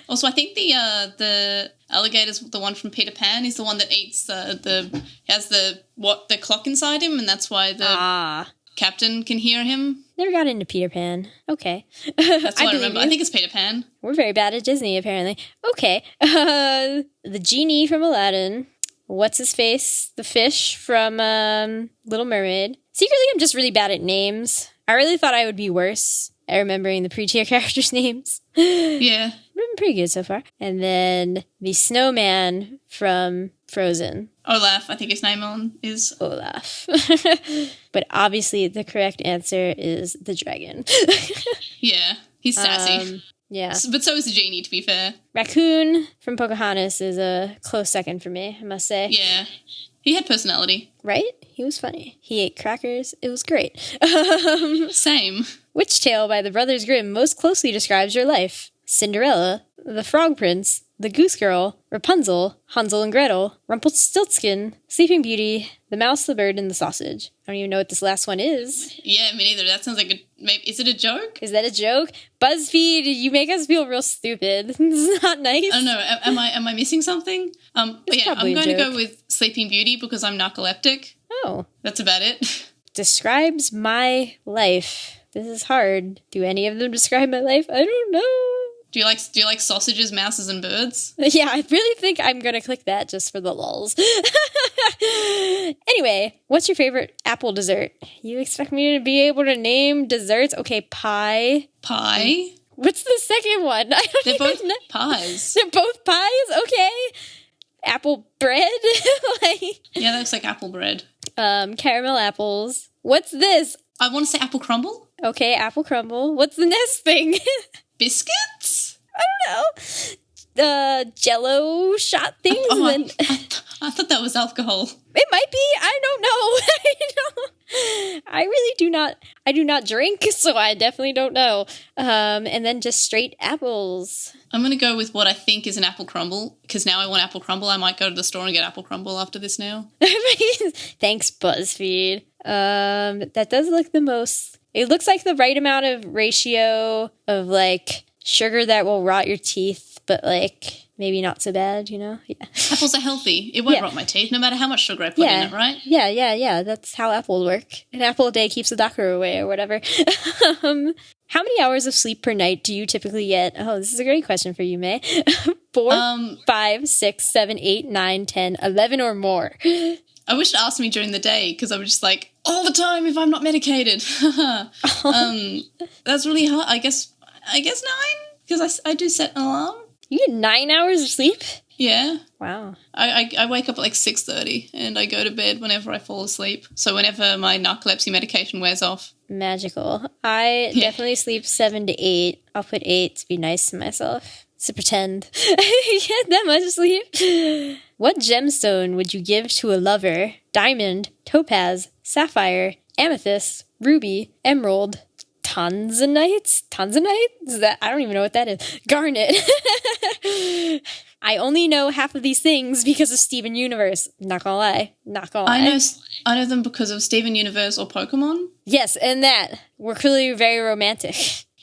Also, I think the alligator's the one from Peter Pan. Is the one that eats has the clock inside him, and that's why the captain can hear him. Never got into Peter Pan. Okay. That's what I remember. I think it's Peter Pan. We're very bad at Disney, apparently. Okay. The genie from Aladdin. What's his face? The fish from Little Mermaid. Secretly, I'm just really bad at names. I really thought I would be worse at remembering the Pretear characters' names. Yeah. I've been pretty good so far. And then the snowman from Frozen. Olaf, I think his name is. Olaf. But obviously, the correct answer is the dragon. Yeah, he's sassy. Yeah. But so is the genie, to be fair. Raccoon from Pocahontas is a close second for me, I must say. Yeah. He had personality. Right? He was funny. He ate crackers. It was great. Same. Which tale by the Brothers Grimm most closely describes your life? Cinderella, The Frog Prince, The Goose Girl, Rapunzel, Hansel and Gretel, Rumpelstiltskin, Sleeping Beauty, The Mouse, the Bird, and the Sausage. I don't even know what this last one is. Yeah, me neither. That sounds like maybe, is it a joke? Is that a joke? BuzzFeed, you make us feel real stupid. This is not nice. I don't know. Am I missing something? But yeah, I'm going to go with Sleeping Beauty because I'm narcoleptic. Oh. That's about it. Describes my life. This is hard. Do any of them describe my life? I don't know. Do you like sausages, mouses, and birds? Yeah, I really think I'm going to click that just for the lulz. Anyway, what's your favorite apple dessert? You expect me to be able to name desserts? Okay, pie. Pie? What's the second one? They're both pies. They're both pies? Okay. Apple bread? Yeah, that looks like apple bread. Caramel apples. What's this? I want to say apple crumble. Okay, apple crumble. What's the next thing? Biscuits? I don't know. Jello shot things. I thought that was alcohol. It might be. I don't know. I really do not. I do not drink, so I definitely don't know. And then just straight apples. I'm going to go with what I think is an apple crumble, because now I want apple crumble. I might go to the store and get apple crumble after this now. Thanks, BuzzFeed. That does look the most... It looks like the right amount of ratio of, like, sugar that will rot your teeth, but, like... Maybe not so bad, you know? Yeah. Apples are healthy. It won't rot my teeth, no matter how much sugar I put in it, right? Yeah. That's how apples work. An apple a day keeps the doctor away or whatever. How many hours of sleep per night do you typically get? Oh, this is a great question for you, May. 4, 5, 6, 7, 8, 9, 10, 11 or more. I wish it asked me during the day, because I was just like, all the time if I'm not medicated. That's really hard. I guess 9, because I do set an alarm. You get 9 hours of sleep? Yeah. Wow. I wake up at like 6:30 and I go to bed whenever I fall asleep. So whenever my narcolepsy medication wears off. Magical. I definitely sleep 7 to 8. I'll put 8 to be nice to myself. to pretend. Get that much sleep. What gemstone would you give to a lover? Diamond, topaz, sapphire, amethyst, ruby, emerald, tanzanite? Is that? I don't even know what that is. Garnet. I only know half of these things because of Steven Universe. Not gonna lie. I know them because of Steven Universe or Pokemon. Yes, and that. We're clearly very romantic.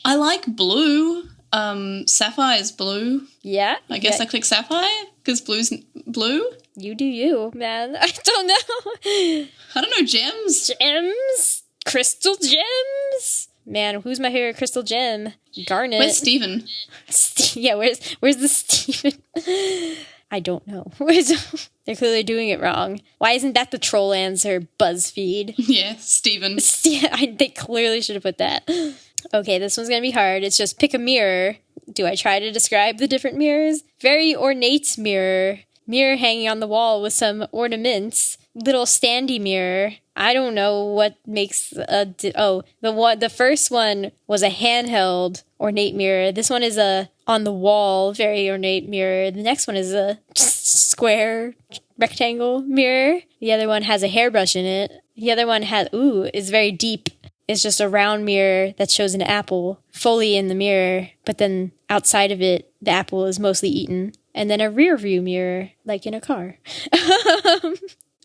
I like blue. Sapphire is blue. Yeah? I guess I click Sapphire because blue's blue. You do you, man. I don't know. I don't know, gems. Gems? Crystal gems? Man, who's my favorite crystal gem? Garnet. Where's Steven? Yeah, where's the Steven? I don't know. They're clearly doing it wrong. Why isn't that the troll answer? BuzzFeed. Yeah, Steven. They clearly should have put that. Okay, this one's gonna be hard. It's just pick a mirror. Do I try to describe the different mirrors? Very ornate mirror. Mirror hanging on the wall with some ornaments. Little standy mirror. I don't know what makes the first one was a handheld ornate mirror. This one is a on the wall very ornate mirror. The next one is a square rectangle mirror. The other one has a hairbrush in it. The other one is very deep. It's just a round mirror that shows an apple fully in the mirror, but then outside of it, the apple is mostly eaten. And then a rear view mirror, like in a car.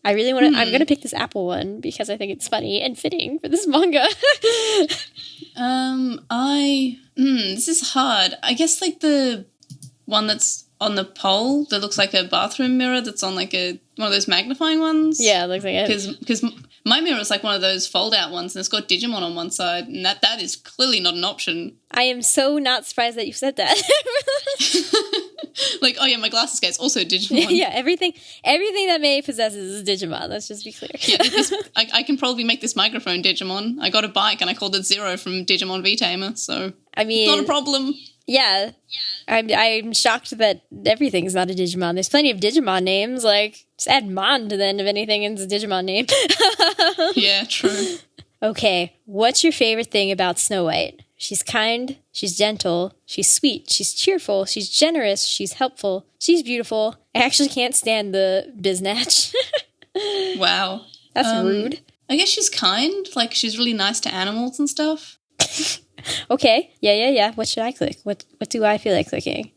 I really want to, I'm going to pick this apple one because I think it's funny and fitting for this manga. This is hard. I guess like the one that's on the pole that looks like a bathroom mirror that's on like one of those magnifying ones. Yeah, it looks like it. Because my mirror is like one of those fold-out ones and it's got Digimon on one side and that is clearly not an option. I am so not surprised that you said that. Like, oh yeah, my glasses case, also Digimon. Yeah, everything that May possesses is Digimon, let's just be clear. Yeah, I can probably make this microphone Digimon. I got a bike and I called it Zero from Digimon V-Tamer, so I mean, not a problem. Yeah. I'm shocked that everything's not a Digimon. There's plenty of Digimon names, like, just add Mon to the end of anything and it's a Digimon name. Yeah, true. Okay, what's your favorite thing about Snow White? She's kind, she's gentle, she's sweet, she's cheerful, she's generous, she's helpful, she's beautiful. I actually can't stand the biznatch. Wow. That's rude. I guess she's kind, like she's really nice to animals and stuff. Okay, yeah. What should I click? What do I feel like clicking?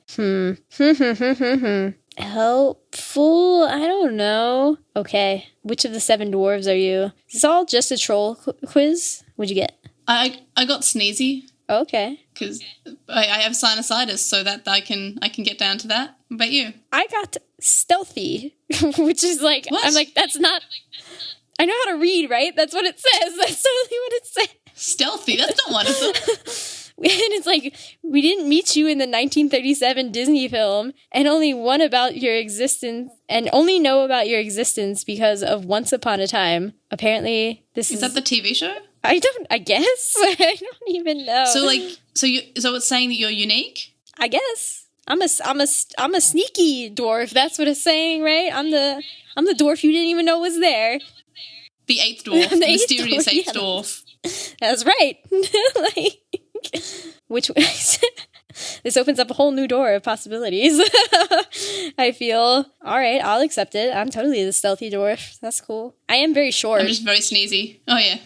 Helpful? I don't know. Okay, which of the 7 dwarves are you? Is this all just a troll quiz? What'd you get? I got sneezy. Okay. Because I have sinusitis, so that I can get down to that. What about you? I got stealthy, which is like, what? I'm like, that's not, I know how to read, right? That's what it says. That's totally what it says. Stealthy? That's not one of them. And it's like, we didn't meet you in the 1937 Disney film and only know about your existence because of Once Upon a Time. Apparently, this is that the TV show? I guess. I don't even know. So it's saying that you're unique? I guess. I'm a sneaky dwarf. That's what it's saying, right? I'm the dwarf you didn't even know was there. The 8th dwarf. The mysterious 8th dwarf. That's right. This opens up a whole new door of possibilities. I feel, all right, I'll accept it. I'm totally the stealthy dwarf. That's cool. I am very short. I'm just very sneezy. Oh, yeah.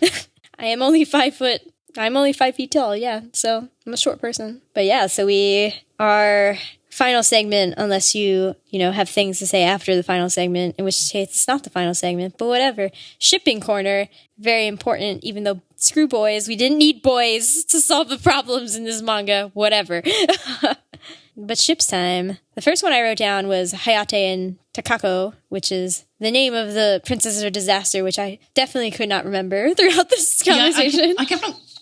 I am only 5 foot. I'm only 5 feet tall, yeah. So I'm a short person. But yeah, so we are final segment, unless you have things to say after the final segment, in which case it's not the final segment, but whatever. Shipping corner, very important, even though screw boys, we didn't need boys to solve the problems in this manga, whatever. But ships time. The first one I wrote down was Hayate and Takako, which is the name of the Princess of Disaster, which I definitely could not remember throughout this conversation. Yeah,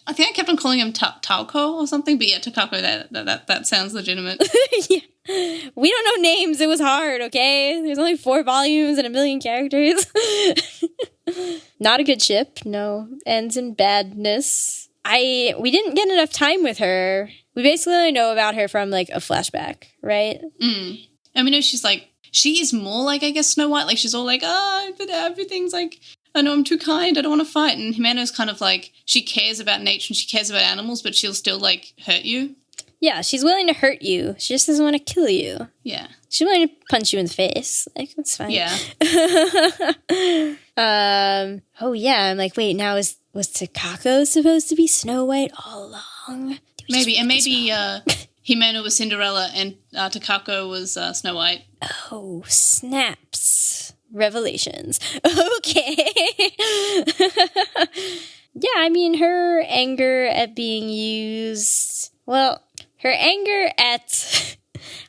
I think I kept on calling him Taoko or something, but yeah, Takako, that sounds legitimate. Yeah. We don't know names. It was hard, okay? There's only 4 volumes and 1 million characters. Not a good ship. No. Ends in badness. We didn't get enough time with her. We basically only know about her from, like, a flashback, right? Mm. And we know she is more like, I guess, Snow White. Like, she's all like, but everything's like, I know I'm too kind, I don't want to fight. And Humano's kind of like, she cares about nature and she cares about animals, but she'll still, like, hurt you. Yeah, she's willing to hurt you. She just doesn't want to kill you. Yeah. She's willing to punch you in the face. Like, that's fine. Yeah. Oh, yeah. I'm like, wait, now was Takako supposed to be Snow White all along? Maybe. And maybe Humano was Cinderella and Takako was Snow White. Oh, snaps. Revelations. Okay. Yeah, I mean, her anger at being used... Well, her anger at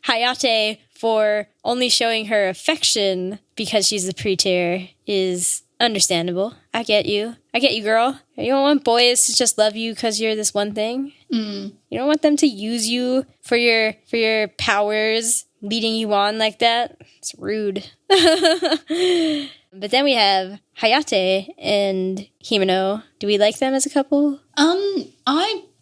Hayate for only showing her affection because she's a Pretear is understandable. I get you, girl. You don't want boys to just love you because you're this one thing. Mm. You don't want them to use you for your powers, leading you on like that. It's rude. But then we have Hayate and Humano. Do we like them as a couple?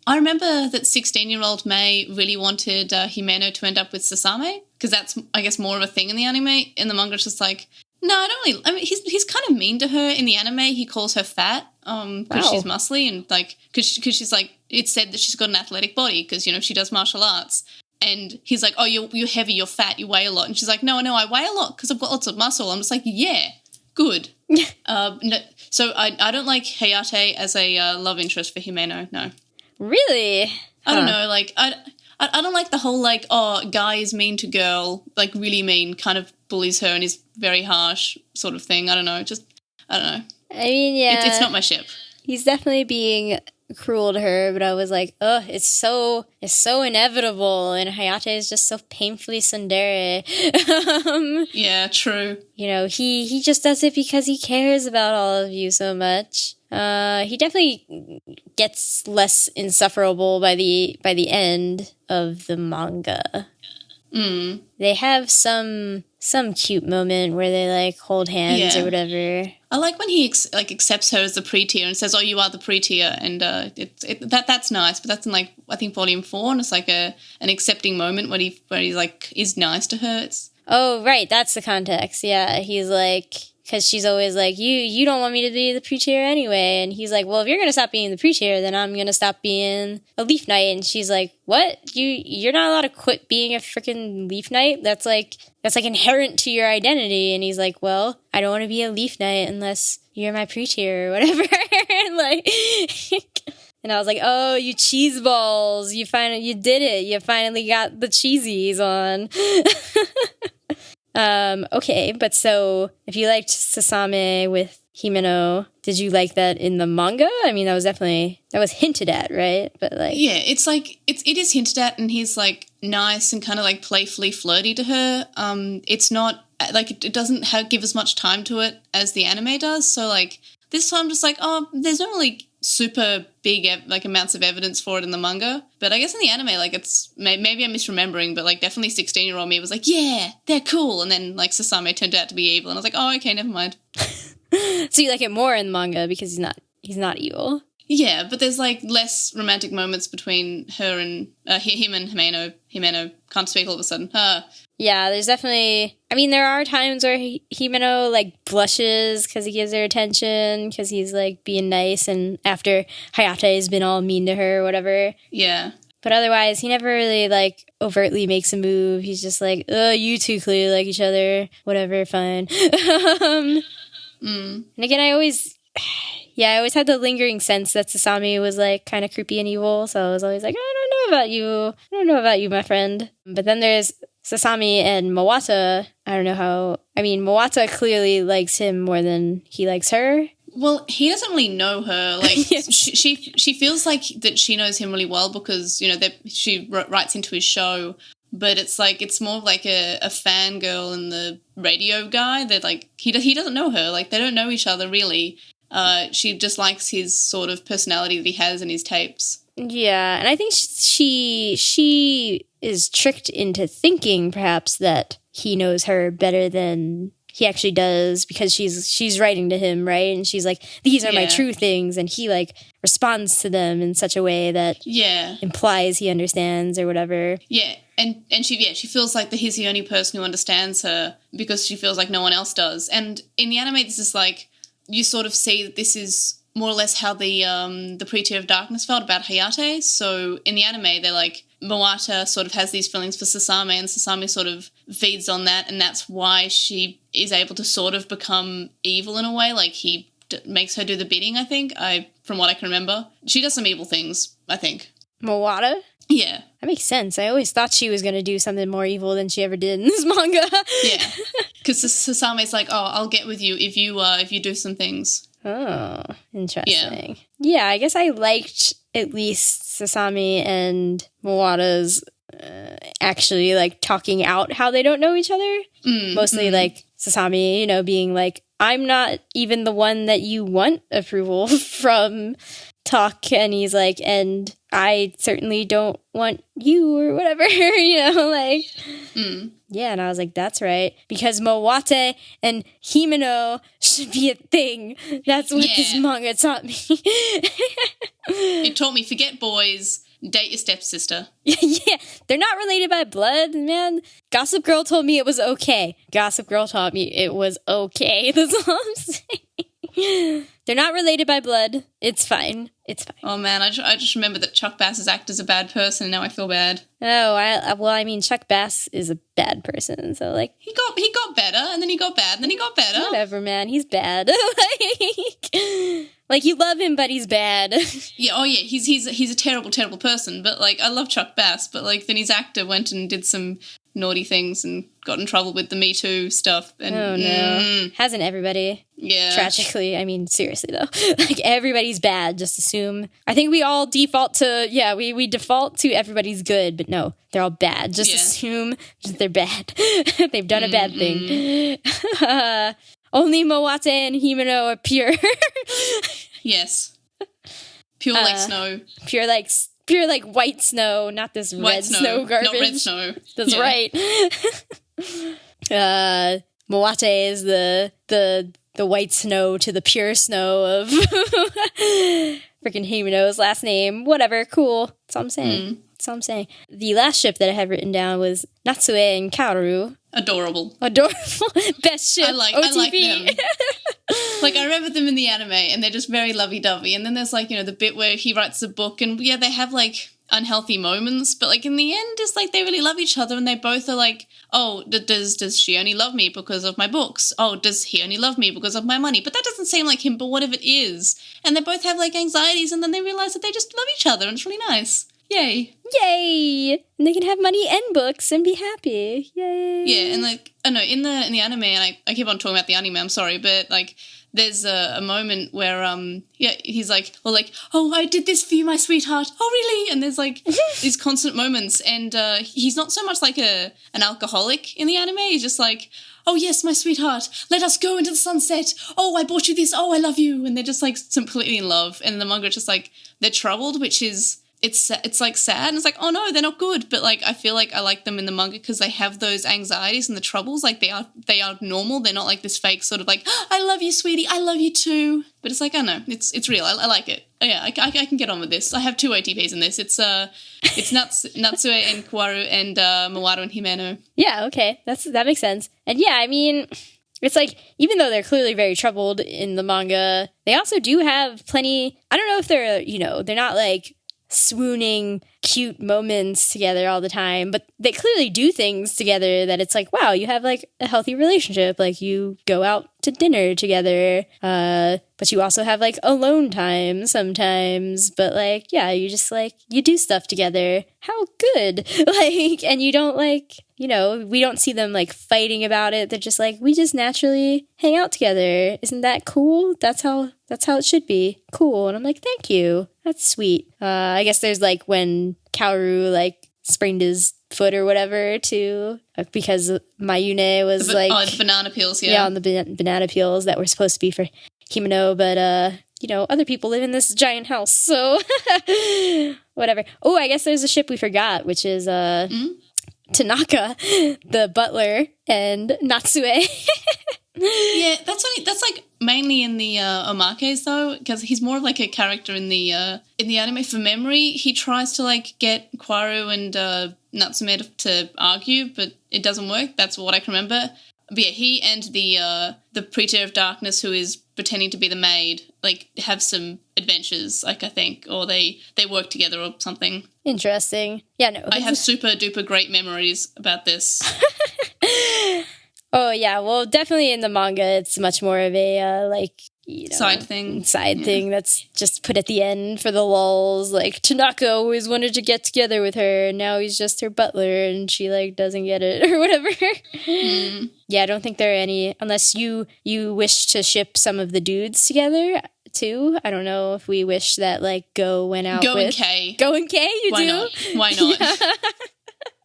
I remember that 16-year-old Mei really wanted Humano to end up with Sasame, because that's, I guess, more of a thing in the anime. In the manga, it's just like, no, I don't really... I mean, he's kind of mean to her in the anime. He calls her fat because she's muscly and, like, because she's, like, it's said that she's got an athletic body because, you know, she does martial arts. And he's like, oh, you're heavy, you're fat, you weigh a lot. And she's like, no, I weigh a lot because I've got lots of muscle. I'm just like, yeah, good. No, so I don't like Hayate as a love interest for Humano, no. Really? I don't know, like, I don't like the whole, like, oh, guy is mean to girl, like, really mean, kind of bullies her and is very harsh sort of thing. I don't know, I don't know. I mean, yeah. It's not my ship. He's definitely being cruel to her, but I was like, ugh, it's so inevitable, and Hayate is just so painfully tsundere. Yeah, true. You know, he just does it because he cares about all of you so much. He definitely gets less insufferable by the end of the manga. Mm. They have some cute moment where they, like, hold hands or whatever. I like when he accepts her as the Pretear and says, "Oh, you are the Pretear," and that's nice. But that's in, like, I think volume 4, and it's like an accepting moment where he's like is nice to her. Oh, right, that's the context. Yeah, he's like, because she's always like, you don't want me to be the Pretear anyway, and he's like, well, if you're gonna stop being the Pretear, then I'm gonna stop being a Leaf Knight. And she's like, what? You're not allowed to quit being a freaking Leaf Knight? That's like inherent to your identity. And he's like, well, I don't want to be a Leaf Knight unless you're my Pretear or whatever. And like, and I was like, oh, you cheese balls! You did it! You finally got the cheesies on. Okay, but so if you liked Sasame with Humano, did you like that in the manga? I mean, that was hinted at, right? But like, yeah, it's like it is hinted at, and he's like nice and kind of like playfully flirty to her. It's not like it doesn't give as much time to it as the anime does. So like this time, just like, oh, there's not really super big like amounts of evidence for it in the manga, but I guess in the anime, like, it's maybe I'm misremembering, but like definitely 16-year-old me was like, yeah, they're cool, and then like Sasame turned out to be evil, and I was like, oh, okay, never mind. So you like it more in the manga because he's not evil. Yeah, but there's like less romantic moments between her and him and Humano can't speak all of a sudden. Yeah, there's definitely... I mean, there are times where Humano, like, blushes because he gives her attention, because he's, like, being nice, and after Hayate has been all mean to her or whatever. Yeah. But otherwise, he never really, like, overtly makes a move. He's just like, you two clearly like each other. Whatever, fine. And again, I always had the lingering sense that Sasami was, like, kind of creepy and evil, so I was always like, I don't know about you, my friend. But then there's Sasami and Mawata. I don't know how... I mean, Mawata clearly likes him more than he likes her. Well, he doesn't really know her. Like, she feels like that she knows him really well because, you know, she writes into his show, but it's like, it's more like a fangirl and the radio guy that, like, he doesn't know her. Like, they don't know each other, really. She just likes his sort of personality that he has in his tapes. Yeah, and I think she is tricked into thinking, perhaps, that he knows her better than he actually does, because she's writing to him, right? And she's like, these are my true things, and he, like, responds to them in such a way that implies he understands or whatever. Yeah, and she feels like that he's the only person who understands her because she feels like no one else does. And in the anime, this is like, you sort of see that this is more or less how the Pretear of Darkness felt about Hayate. So in the anime, they're like, Mawata sort of has these feelings for Sasame, and Sasame sort of feeds on that, and that's why she is able to sort of become evil in a way. Like, he makes her do the bidding, I think, from what I can remember. She does some evil things, I think. Mawata? Yeah. That makes sense. I always thought she was going to do something more evil than she ever did in this manga. Yeah. Because Sasame's like, oh, I'll get with you if you do some things. Oh, interesting. Yeah, I guess I liked at least Sasami and Mawata's actually, like, talking out how they don't know each other. Mostly, like, Sasami, you know, being like, I'm not even the one that you want approval from, talk, and he's like, and I certainly don't want you, or whatever, you know, like, yeah, and I was like, that's right, because Mawate and Humano should be a thing. That's what this manga taught me. It taught me, forget boys, date your stepsister. Yeah, they're not related by blood, man. Gossip Girl told me it was okay. Gossip Girl taught me it was okay. That's all I'm saying. They're not related by blood. It's fine. It's fine. Oh, man, I just remember that Chuck Bass's act as a bad person, and now I feel bad. Oh, I mean, Chuck Bass is a bad person, so, like... He got better, and then he got bad, and then he got better. Whatever, man. He's bad. Like, you love him, but he's bad. Yeah, oh, yeah, he's a terrible, terrible person, but, like, I love Chuck Bass, but, like, then his actor went and did some naughty things and got in trouble with the Me Too stuff. And, oh, no. Hasn't everybody? Yeah. Tragically. I mean, seriously, though. Like, everybody's bad. Just assume. I think we all default to, we default to everybody's good, but no, they're all bad. Just assume that they're bad. They've done a bad thing. Only Mawate and Humano are pure. Yes. Pure like snow. Pure like white snow, not this red snow garbage. Not red snow. That's right. Mawate is the white snow to the pure snow of freaking Humano's last name. Whatever, cool. That's all I'm saying. That's all I'm saying. The last ship that I have written down was Natsue and Kaoru. Adorable. Best ship. I like them. Like, I remember them in the anime, and they're just very lovey-dovey. And then there's, like, you know, the bit where he writes a book, and, yeah, they have, like, unhealthy moments, but, like, in the end, it's like they really love each other, and they both are like, oh, does she only love me because of my books? Oh, does he only love me because of my money? But that doesn't seem like him, but what if it is? And they both have, like, anxieties, and then they realize that they just love each other, and it's really nice. Yay. Yay! And they can have money and books and be happy. Yay. Yeah, and, like, I know, in the anime, and I keep on talking about the anime, I'm sorry, but, like, there's a moment where, he's like, well, like, oh, I did this for you, my sweetheart. Oh, really? And there's, like, these constant moments, and he's not so much like an alcoholic in the anime. He's just like, oh, yes, my sweetheart, let us go into the sunset. Oh, I bought you this. Oh, I love you. And they're just, like, completely in love. And the manga is just, like, they're troubled, which is... It's like sad, and it's like, oh no, they're not good, but like I feel like I like them in the manga because they have those anxieties and the troubles. Like they are normal. They're not like this fake sort of like, oh, I love you, sweetie, I love you too. But it's like, I know, it's real. I like it. Oh, yeah, I can get on with this. I have 2 OTPs in this. It's Natsue and Kaoru and Mawado and Humano. Yeah, okay, that makes sense. And yeah, I mean, it's like, even though they're clearly very troubled in the manga, they also do have plenty. I don't know if they're not like swooning cute moments together all the time, but they clearly do things together that it's like, wow, you have like a healthy relationship. Like you go out to dinner together, but you also have like alone time sometimes, but like, yeah, you just like, you do stuff together. How good. Like, and you don't like, you know, we don't see them like fighting about it. They're just like, we just naturally hang out together. Isn't that cool? That's how it should be. Cool. And I'm like, thank you. That's sweet. I guess there's like when Kaoru like sprained his foot or whatever too, because Mayune was the banana peels. Yeah, on the banana peels that were supposed to be for Humano, but you know, other people live in this giant house, so whatever. Oh, I guess there's a ship we forgot, which is Tanaka, the butler, and Natsue. Yeah, that's like mainly in the omakes though, because he's more of like a character in the anime. For memory, he tries to like get Kaoru and Natsume to argue, but it doesn't work. That's what I can remember. But yeah, he and the Pretear of Darkness, who is pretending to be the maid, like, have some adventures, like, I think, or they work together or something. Interesting. Yeah, no. I have super duper great memories about this. Oh, yeah. Well, definitely in the manga, it's much more of a, side thing that's just put at the end for the lulz. Like, Tanaka always wanted to get together with her, and now he's just her butler, and she, doesn't get it, or whatever. Yeah, I don't think there are any, unless you wish to ship some of the dudes together, too. I don't know if we wish that, Go went out Go with... and K. Go and K, you Why do? not? Why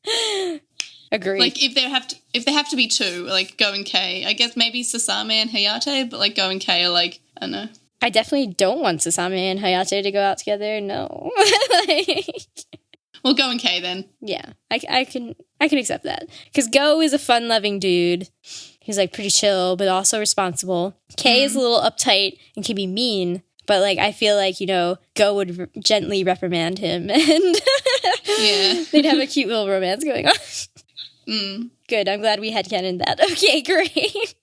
not? Agree. If they have to be two, Go and K. I guess maybe Sasame and Hayate, but Go and K are I don't know. I definitely don't want Sasame and Hayate to go out together. No. Well, Go and K then. Yeah, I can accept that, because Go is a fun-loving dude. He's pretty chill, but also responsible. K is a little uptight and can be mean, but I feel Go would gently reprimand him, and yeah, they'd have a cute little romance going on. Good, I'm glad we headcanoned that. Okay, great.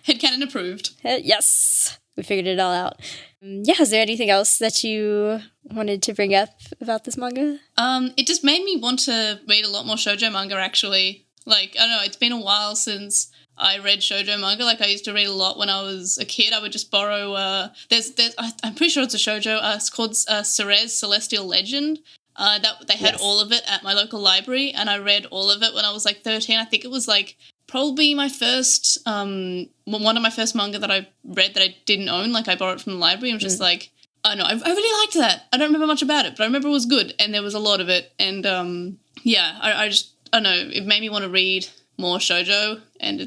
Headcanon approved. Yes, we figured it all out. Yeah, is there anything else that you wanted to bring up about this manga? It just made me want to read a lot more shoujo manga, actually. I don't know, it's been a while since I read shoujo manga. I used to read a lot when I was a kid. I would just borrow, I'm pretty sure it's a shoujo, it's called Ceres Celestial Legend. That they had all of it at my local library, and I read all of it when I was 13. I think it was probably my first, one of my first manga that I read that I didn't own. I borrowed it from the library. I'm just I don't know, I really liked that. I don't remember much about it, but I remember it was good, and there was a lot of it. And I don't know, it made me want to read more shoujo, and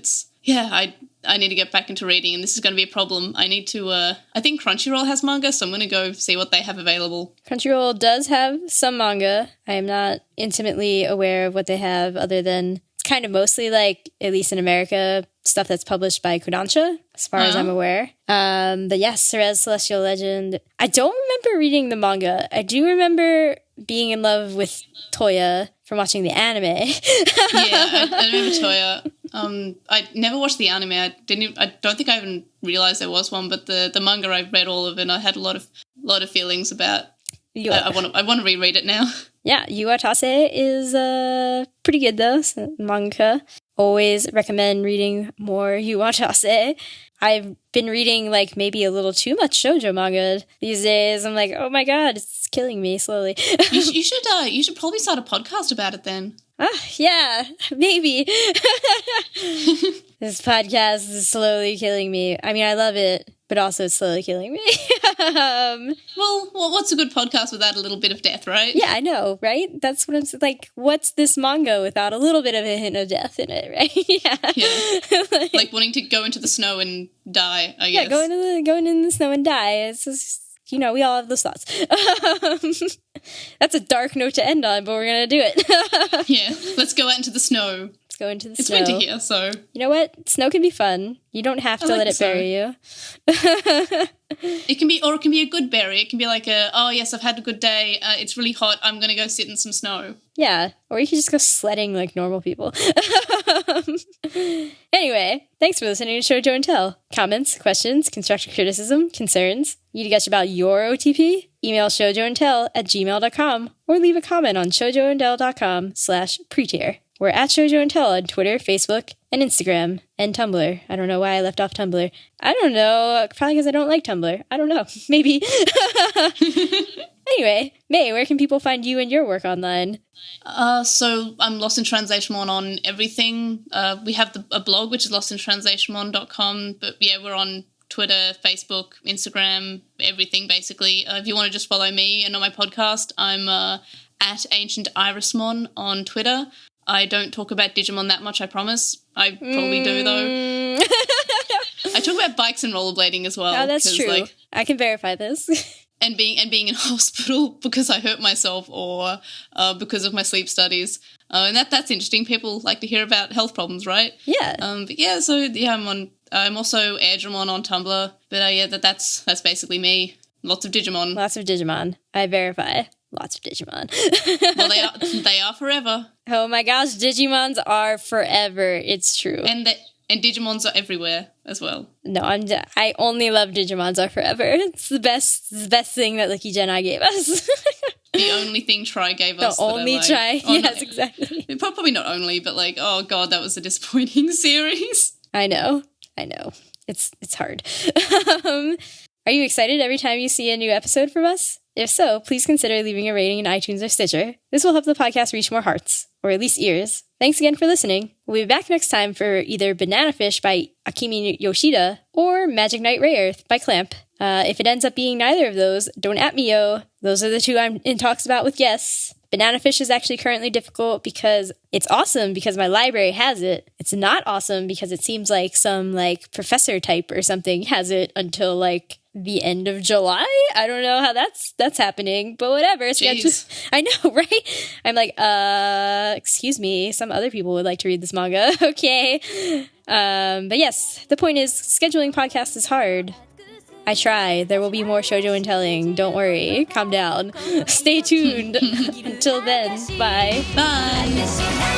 I need to get back into reading, and this is going to be a problem. I need to, I think Crunchyroll has manga, so I'm going to go see what they have available. Crunchyroll does have some manga. I am not intimately aware of what they have, other than it's kind of mostly, at least in America, stuff that's published by Kodansha, as far as I'm aware. But yes, Ceres Celestial Legend. I don't remember reading the manga. I do remember being in love with Toya from watching the anime. Yeah, I remember Toya. I never watched the anime. I don't think I even realized there was one, but the manga I read all of, and I had a lot of feelings about. I want to reread it now. Yeah, Yu Watase is pretty good though. So, manga. Always recommend reading more Yu Watase. I've been reading maybe a little too much shoujo manga these days. I'm oh my god, it's killing me slowly. you should probably start a podcast about it then. Yeah, maybe. This podcast is slowly killing me. I mean, I love it, but also it's slowly killing me. Well, what's a good podcast without a little bit of death, right? Yeah, I know, right? That's what I'm what's this manga without a little bit of a hint of death in it, right? Yeah. Wanting to go into the snow and die, I guess. Yeah, going in the snow and die. It's just, we all have those thoughts. That's a dark note to end on, but we're going to do it. Yeah, let's go out into the snow. Let's go into the snow. It's winter here, so... You know what? Snow can be fun. You don't have to let it bury you. It can be a good berry. It can be oh yes, I've had a good day. It's really hot. I'm going to go sit in some snow. Yeah, or you can just go sledding like normal people. Anyway, thanks for listening to Shojo and Tell. Comments, questions, constructive criticism, concerns, need to gush about your OTP? Email shoujoandtell@gmail.com or leave a comment on shoujoandtell.com/Pretear. We're at Shojo and Tell on Twitter, Facebook, and Instagram, and Tumblr. I don't know why I left off Tumblr. I don't know. Probably because I don't like Tumblr. I don't know. Maybe. Anyway, May, where can people find you and your work online? So I'm Lost in Translationmon on everything. We have a blog, which is lostintranslationmon.com, but yeah, we're on Twitter, Facebook, Instagram, everything basically. If you want to just follow me and on my podcast, I'm at Ancient Irismon on Twitter. I don't talk about Digimon that much, I promise. I probably do, though. I talk about bikes and rollerblading as well. Oh, that's true. I can verify this. and being in hospital because I hurt myself or because of my sleep studies. And that's interesting. People like to hear about health problems, right? Yeah. But yeah, so yeah, I'm also Airdramon on Tumblr. But yeah, that's basically me. Lots of Digimon. Lots of Digimon. I verify. Lots of Digimon. Well, they are forever. Oh my gosh, Digimons are forever. It's true. And And Digimons are everywhere as well. No, I only love Digimons Are Forever. It's the best thing that Lucky Genai gave us. The only thing Try gave us. The only Try. Oh, yes, no. exactly. Probably not only, but like, oh god, that was a disappointing series. I know. It's hard. Are you excited every time you see a new episode from us? If so, please consider leaving a rating in iTunes or Stitcher. This will help the podcast reach more hearts, or at least ears. Thanks again for listening. We'll be back next time for either Banana Fish by Akimi Yoshida or Magic Knight Ray Earth by Clamp. If it ends up being neither of those, don't at me, yo. Those are the two I'm in talks about with guests. Banana Fish is actually currently difficult because it's awesome because my library has it. It's not awesome because it seems like some like professor type or something has it until like the end of July. I don't know how that's happening, but whatever. I know, right? I'm like, excuse me, some other people would like to read this manga. Okay. But yes, the point is scheduling podcasts is hard. I try. There will be more shoujo and telling. Don't worry. Calm down. Stay tuned. Until then, bye. Bye.